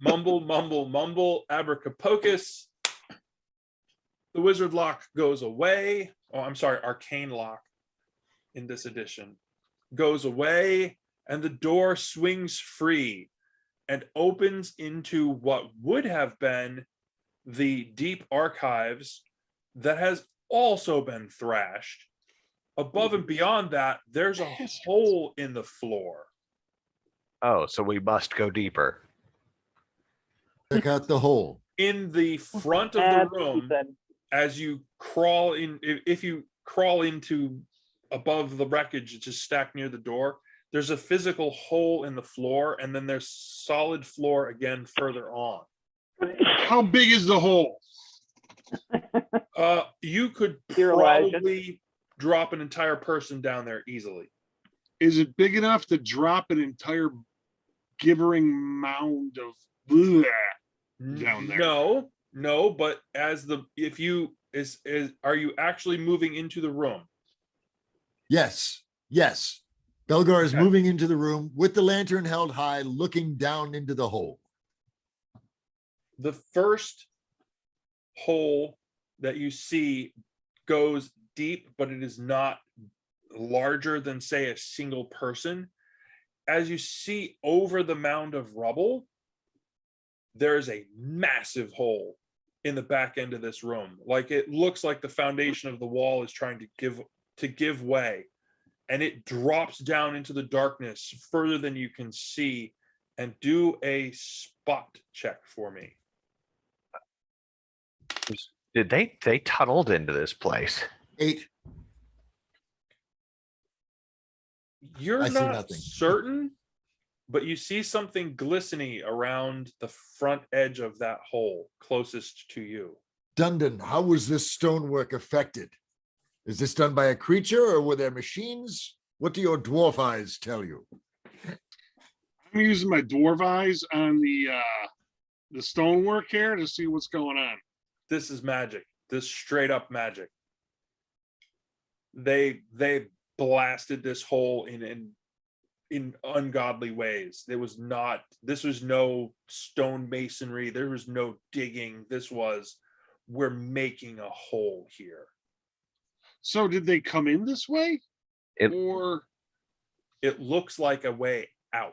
Mumble, mumble, mumble, abracapocus. The wizard lock goes away. Oh, I'm sorry, arcane lock in this edition goes away, and the door swings free and opens into what would have been the deep archives that has also been thrashed. Above and beyond that, there's a hole in the floor. Oh, so we must go deeper. Check out the hole. In the front of That's the what he room, said. as you crawl in, if you crawl into above the wreckage, it's just stacked near the door, there's a physical hole in the floor, and then there's solid floor again further on. How big is the hole? You could Dear Elijah. probably drop an entire person down there easily. Is it big enough to drop an entire gibbering mound of bleh down there? No, but are you actually moving into the room? Yes. Belgar is Okay. moving into the room with the lantern held high, looking down into the hole. The first hole that you see goes deep, but it is not larger than, say, a single person. As you see over the mound of rubble, there is a massive hole in the back end of this room. Like, it looks like the foundation of the wall is trying to give way, and it drops down into the darkness further than you can see. And do a spot check for me. Did they tunneled into this place? 8. You're I see not nothing. certain, but you see something glistening around the front edge of that hole closest to you. Dundon, how was this stonework affected? Is this done by a creature or were there machines? What do your dwarf eyes tell you? I'm using my dwarf eyes on the stonework here to see what's going on. This is magic. This straight up magic. They blasted this hole in in ungodly ways. This was no stone masonry. There was no digging. This was, we're making a hole here. So did they come in this way? It- Or It looks like a way out.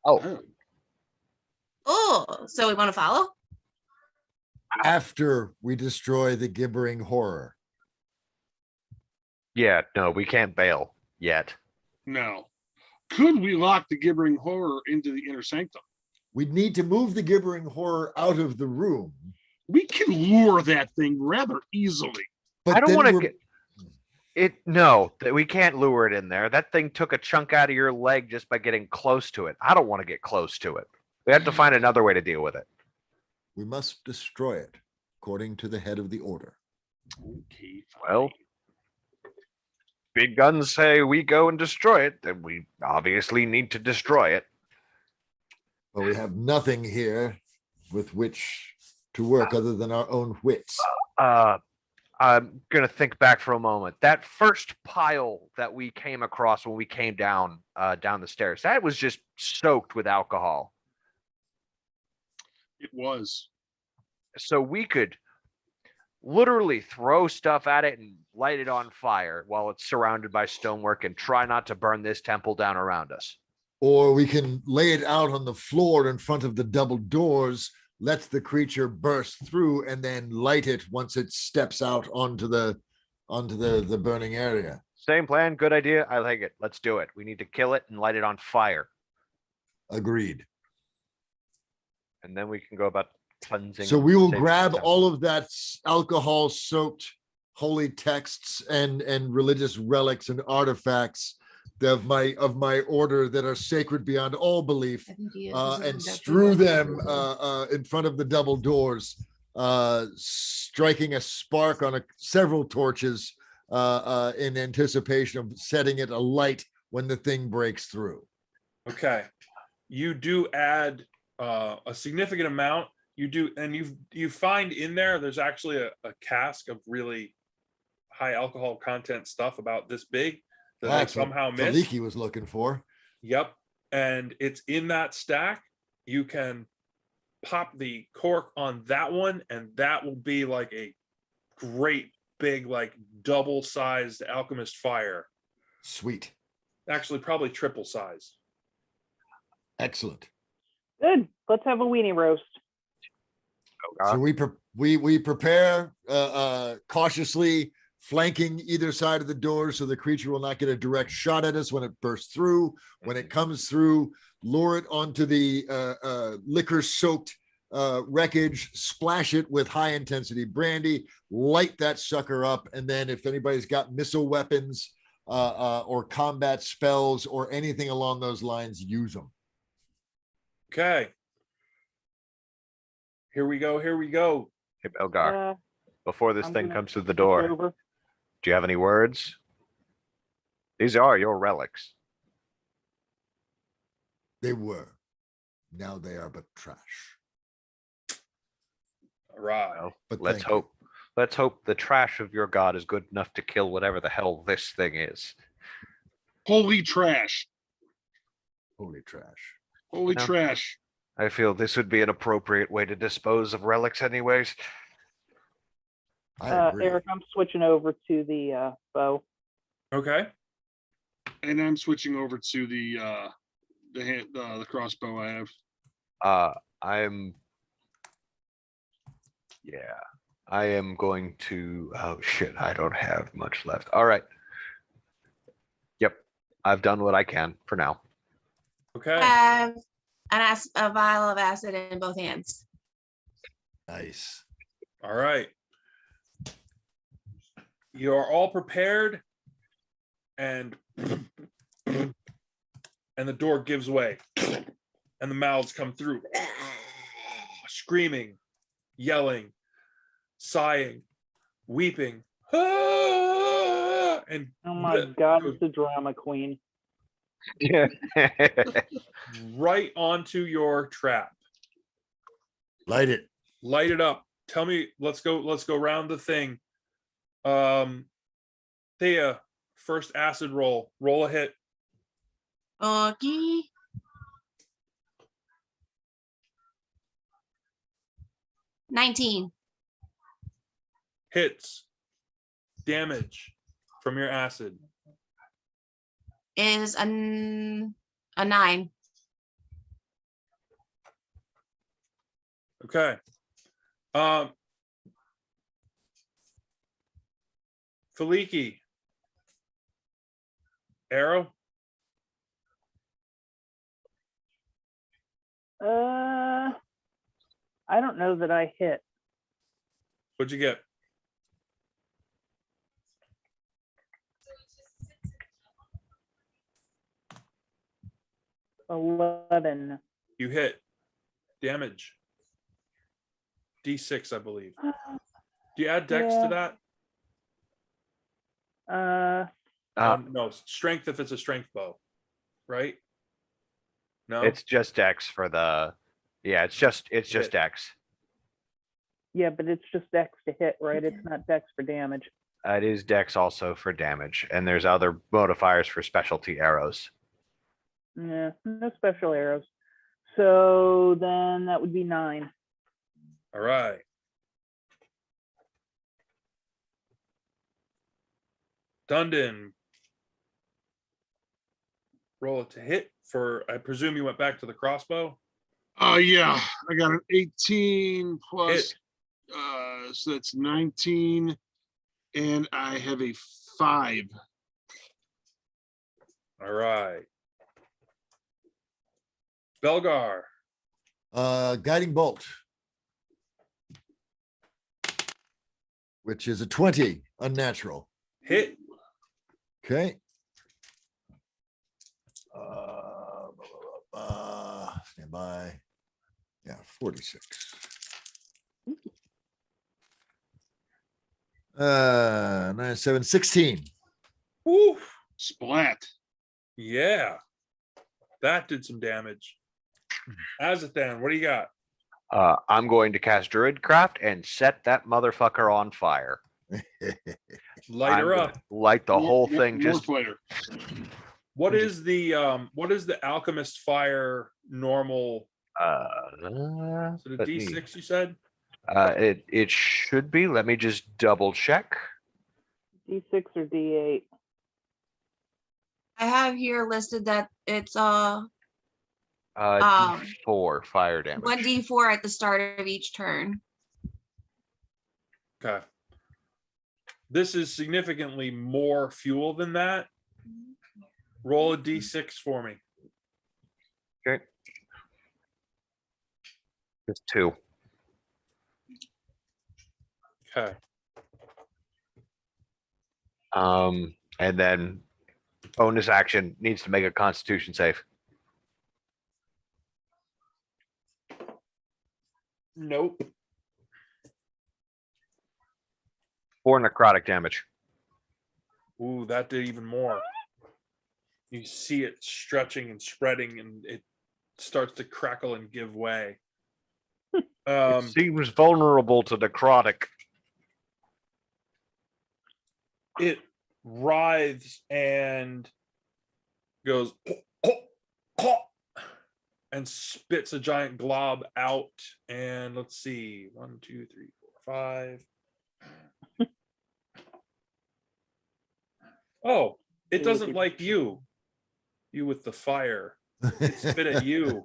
Oh, Oh, so we want to follow? After we destroy the gibbering horror. yeah, no, we can't bail yet. no. Could we lock the gibbering horror into the inner sanctum? We need to move the gibbering horror out of the room. We can lure that thing rather easily. But I don't then want to we're- get it. No, that we can't lure it in there. That thing took a chunk out of your leg just by getting close to it. I don't want to get close to it. We have to find another way to deal with it. we must destroy it, according to the head of the order. Okay, fine. Well, big guns say we go and destroy it, then we obviously need to destroy it. But we have nothing here with which to work other than our own wits. I'm gonna think back for a moment. That first pile that we came across when we came down down the stairs, that was just soaked with alcohol. It was. So we could literally throw stuff at it and light it on fire while it's surrounded by stonework and try not to burn this temple down around us. Or we can lay it out on the floor in front of the double doors, let the creature burst through, and then light it once it steps out onto the burning area. Same plan, good idea. I like it. Let's do it. We need to kill it and light it on fire. Agreed. And then we can go about cleansing. So we will saving the grab temple. all of that alcohol-soaked holy texts and religious relics and artifacts of my order that are sacred beyond all belief, and strew them in front of the double doors, striking a spark on several torches in anticipation of setting it alight when the thing breaks through. Okay. You do add a significant amount. You do, and you find in there's actually a cask of really high alcohol content stuff about this big that I That's what somehow missed. Faliki was looking for. Yep. And it's in that stack. You can pop the cork on that one, and that will be like a great big, like double-sized alchemist fire. Sweet. Actually, probably triple size. Excellent. Good. Let's have a weenie roast. Oh, So we prepare cautiously, flanking either side of the door so the creature will not get a direct shot at us when it bursts through. When it comes through, lure it onto the liquor-soaked wreckage, splash it with high-intensity brandy, light that sucker up, and then if anybody's got missile weapons or combat spells or anything along those lines, use them. Okay. Here we go. Here we go. Hey, Belgar, Uh, before this I'm thing gonna comes through the switch door, over. do you have any words? These are your relics. They were. Now they are but trash. All right. Well, But let's thank you. hope. Let's hope the trash of your god is good enough to kill whatever the hell this thing is. Holy trash. Holy trash. Holy No. trash. I feel this would be an appropriate way to dispose of relics, anyways. I agree. Eric, I'm switching over to the bow. Okay. And I'm switching over to the crossbow I have. I am going to, oh shit, I don't have much left. All right. Yep. I've done what I can for now. Okay. Have a vial of acid in both hands. Nice. All right. You are all prepared, and the door gives way, and the mouths come through, screaming, yelling, sighing, weeping, and Oh my God, it's the drama queen. Yeah. right onto your trap. Light it. Light it up. Tell me, let's go around the thing. Thea, first acid roll. Roll a hit. Okay. $19. Hits. Damage from your acid. Is a 9. Okay. Faliki. Arrow. I don't know that I hit. What'd you get? $11. You hit. Damage. D6, I believe. Do you add dex to that? No, strength if it's a strength bow, right? No, It's just Dex for the. Yeah, it's just Hit. Dex. Yeah, but it's just Dex to hit, right? It's not Dex for damage. It is Dex also for damage, and there's other modifiers for specialty arrows. Yeah, no special arrows. So then that would be 9. all right. Dundon. Roll it to hit for, I presume you went back to the crossbow. Oh, yeah, I got an 18 plus, Hit. so that's 19. And I have a 5. All right. Belgar. Guiding bolt. Which is a 20, unnatural. Hit. Okay. Stand by. Yeah, 46. 9, 7, 16. Woo. Splat. Yeah. That did some damage. Azathan, what do you got? I'm going to cast Druidcraft and set that motherfucker on fire. Light her up. Light the whole More- thing. more Just fighter. What is the alchemist fire normal? Is it a let me- D6 you said? it should be. Let me just double check. D6 or D8? I have here listed that it's D4 fire damage. 1d4 at the start of each turn. Okay. This is significantly more fuel than that. Roll a D6 for me. Okay. Just 2. Okay. And then bonus action needs to make a Constitution save. Nope. 4 necrotic damage. Ooh, that did even more. You see it stretching and spreading, and it starts to crackle and give way. It seems vulnerable to necrotic. It writhes and goes and spits a giant glob out. And let's see, 1, 2, 3, 4, 5. Oh, it doesn't like you. You with the fire. It spit at you.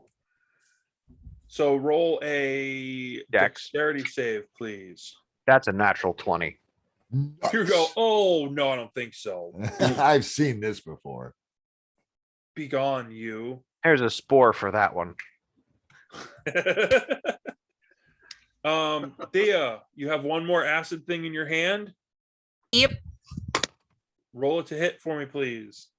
So roll a Dex. dexterity save, please. That's a natural 20. You go, oh no, I don't think so. I've seen this before. Be gone, you. Here's a spore for that one. Thea, you have one more acid thing in your hand. Yep. Roll it to hit for me, please.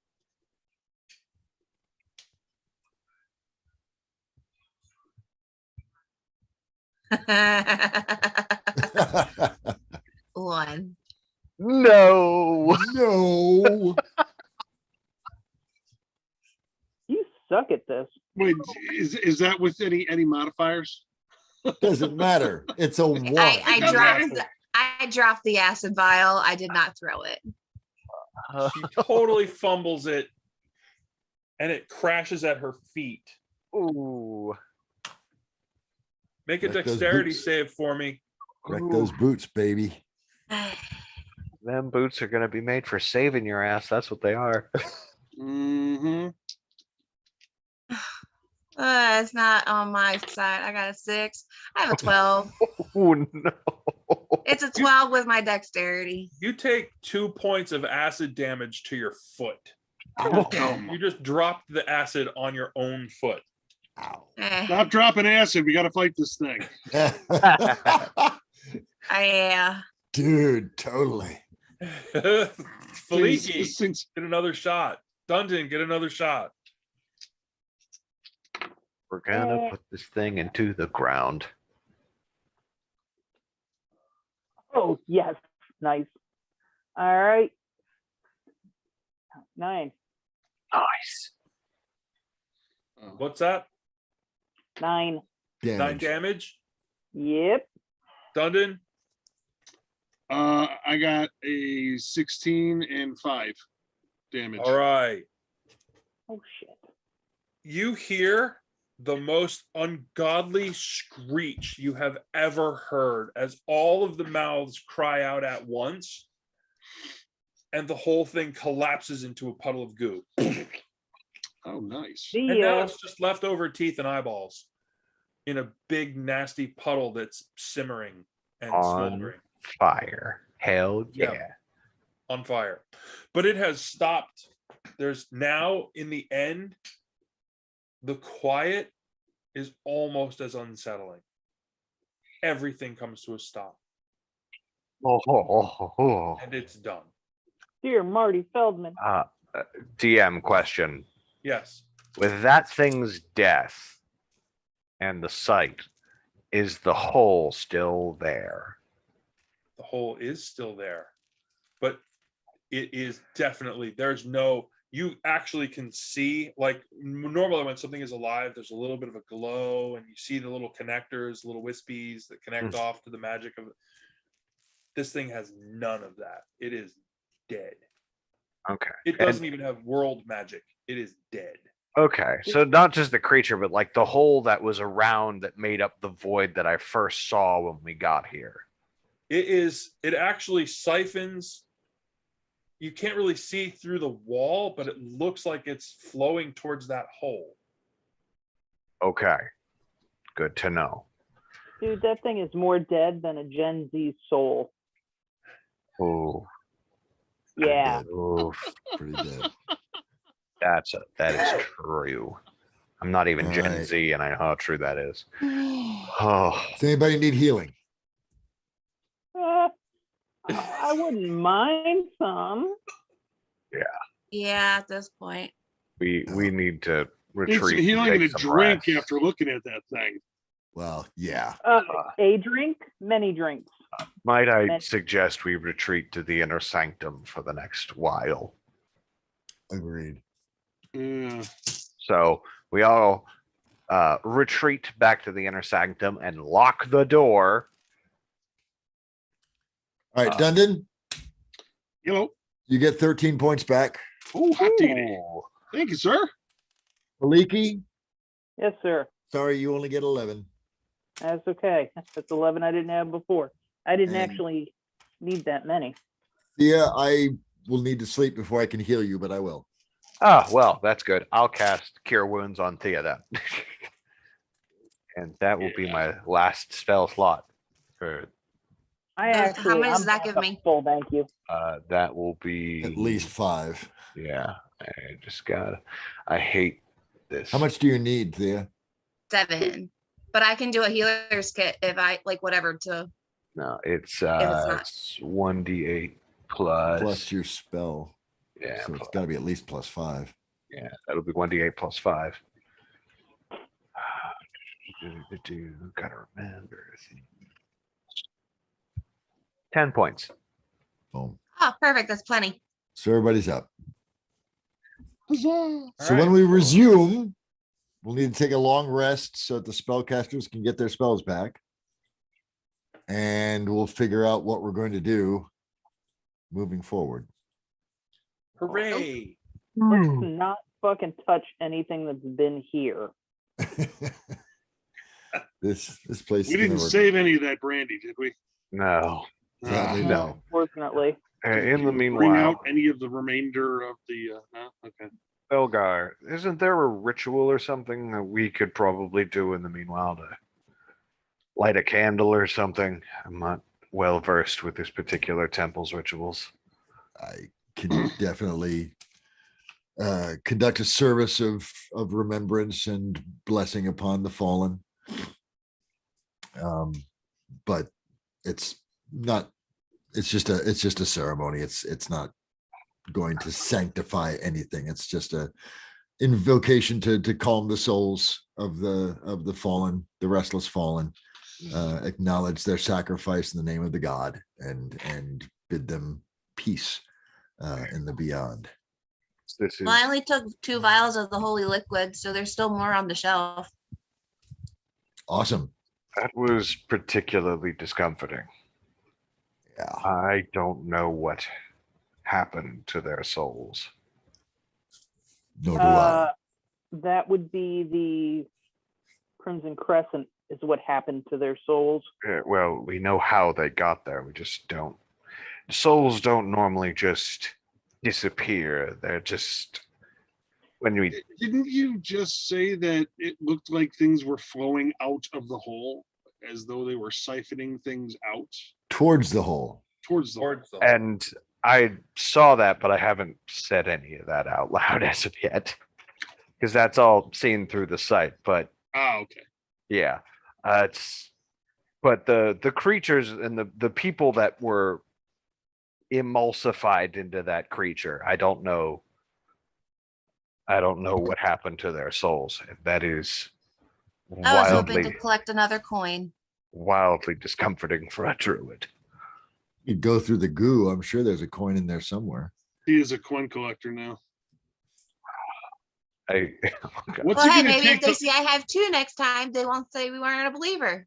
One. No. No. You suck at this. Wait, is that with any modifiers? Doesn't matter. It's a 1. I dropped the acid vial. I did not throw it. She totally fumbles it, and it crashes at her feet. Ooh. Make a Wreck those dexterity boots. save for me. Wreck those boots, baby. Them boots are gonna be made for saving your ass. That's what they are. Mm-hmm. It's not on my side. I got a 6. I have a 12. Oh no. It's a 12 with my dexterity. You take 2 points of acid damage to your foot. Damn. You just dropped the acid on your own foot. Ow. Stop dropping acid. We got to fight this thing. Yeah. Dude, totally. Faliki, This thing's- get another shot. Dundon, get another shot. We're gonna put this thing into the ground. Oh, yes. Nice. All right. 9. Nice. What's that? 9. 9 Damage. damage. Yep. Dundon, I got a 16 and 5 damage. all right. Oh, shit. You hear the most ungodly screech you have ever heard as all of the mouths cry out at once, and the whole thing collapses into a puddle of goo. Oh, nice. See And now ya. it's just leftover teeth and eyeballs in a big nasty puddle that's simmering and On smoldering fire. Hell Yeah. yeah. on fire. But it has stopped. There's now in the end, the quiet is almost as unsettling. Everything comes to a stop Oh. and it's done. Dear Marty Feldman. DM question. Yes. With that thing's death and the sight, is the hole still there? The hole is still there, but it is definitely, there's no, you actually can see, like normally when something is alive, there's a little bit of a glow and you see the little connectors, little wispies that connect off to the magic of it. This thing has none of that. It is dead. Okay. It doesn't even have world magic. It is dead. Okay. So not just the creature, but like the hole that was around that made up the void that I first saw when we got here. It actually siphons. You can't really see through the wall, but it looks like it's flowing towards that hole. Okay. Good to know. Dude, that thing is more dead than a Gen Z soul. Ooh. Yeah. Oof. Pretty dead. That is true. I'm not even All Gen right. Z and I know how true that is. Oh, Does anybody need healing? I wouldn't mind some. Yeah, at this point. we need to It's retreat. and healing take and a some drink rest. after looking at that thing. Well, yeah. A drink, many drinks. Might I Then- suggest we retreat to the inner sanctum for the next while? Agreed. Yeah. So we all retreat back to the inner sanctum and lock the door. All right, Dundon, You know, you get 13 points back. oh, hot diggity. Ooh. Thank you, sir. Maliki, Yes, sir. sorry, you only get 11. That's okay. That's 11 I didn't have before. I didn't And- actually need that many. Thea, I will need to sleep before I can heal you, but I will. Oh, well, that's good. I'll cast Cure Wounds on Thea then. And that will be my last spell slot. For I How actually, much does I'm that give me? full, thank you. that will be At least 5. Yeah, I hate this. How much do you need, Thea? 7. But I can do a healer's kit if I like whatever to. No, it's not. it's 1d8 plus Plus your spell. yeah, So it's got to be at least plus 5. yeah, that'll be 1d8 plus 5. Gotta remember. 10 points. Boom. Oh, perfect. That's plenty. So everybody's up. Huzzah. So All when right. we resume, we'll need to take a long rest so that the spellcasters can get their spells back. And we'll figure out what we're going to do moving forward. Hooray. Let's not fucking touch anything that's been here. This place. We is gonna didn't work. save any of that brandy, did we? No. Sadly, Ah. no. Unfortunately. In the Bring meanwhile, out any of the remainder of the, no? Okay. Belgar, isn't there a ritual or something that we could probably do in the meanwhile to light a candle or something? I'm not well versed with this particular temple's rituals. I can definitely conduct a service of remembrance and blessing upon the fallen. But it's not. It's just a ceremony. It's not going to sanctify anything. It's just a invocation to calm the souls of the fallen, the restless fallen. Acknowledge their sacrifice in the name of the god, and bid them peace in the beyond. This is Well, I only took 2 vials of the holy liquid, so there's still more on the shelf. Awesome. that was particularly discomforting. Yeah. I don't know what happened to their souls. Nor do I. That would be the Crimson Crescent is what happened to their souls. Well, we know how they got there. We just don't. Souls don't normally just disappear. They're just when we. Didn't you just say that it looked like things were flowing out of the hole as though they were siphoning things out Towards the hole. towards the hole? Towards the And I saw that, but I haven't said any of that out loud as of yet, because that's all seen through the site. But Ah, okay. yeah, it's. But the creatures and the people that were emulsified into that creature, I don't know what happened to their souls. That is I was hoping wildly to collect another coin. discomforting for a druid. You go through the goo. I'm sure there's a coin in there somewhere. He is a coin collector now. What's Well, he hey, gonna maybe if take? they see I have 2 next time, they won't say we weren't a believer.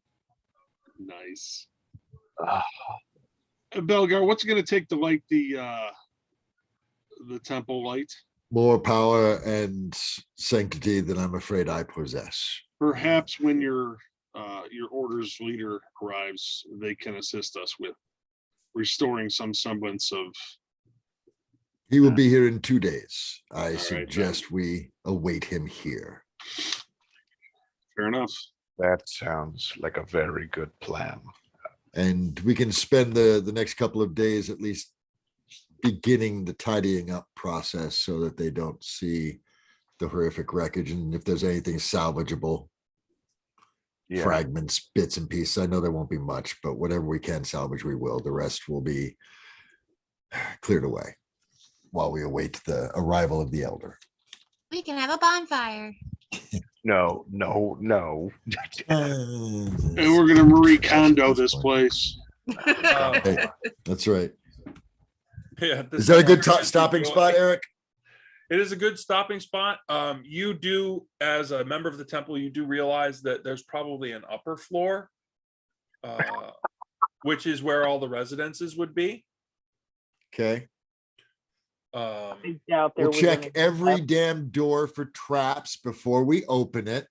Nice. Ah. Belgar, what's it gonna take to light the temple light? More power and sanctity than I'm afraid I possess. Perhaps when your order's leader arrives, they can assist us with restoring some semblance of. He will be here in 2 days. I right, suggest we await him here. Fair enough. That sounds like a very good plan. And we can spend the next couple of days at least beginning the tidying up process so that they don't see the horrific wreckage. And if there's anything salvageable, Yeah. fragments, bits and pieces, I know there won't be much, but whatever we can salvage, we will. The rest will be cleared away while we await the arrival of the elder. We can have a bonfire. No. And we're gonna Marie Kondo this place. Hey, that's right. Yeah, Is that a good stopping spot, Eric? It is a good stopping spot. You do, as a member of the temple, you do realize that there's probably an upper floor, which is where all the residences would be. Okay. I doubt there We'll was check any- every damn door for traps before we open it.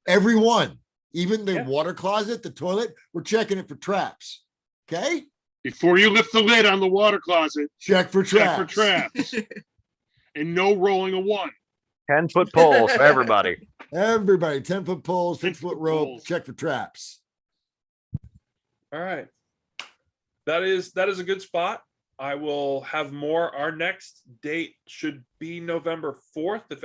Every one, even the Yeah. water closet, the toilet, we're checking it for traps. Okay? Before you lift the lid on the water closet, Check for check for traps. traps. And no rolling a 1. 10-foot poles for everybody. Everybody, 10-foot poles, 6-foot 10-foot rope, poles. check for traps. All right. That is a good spot. I will have more. Our next date should be November 4th, if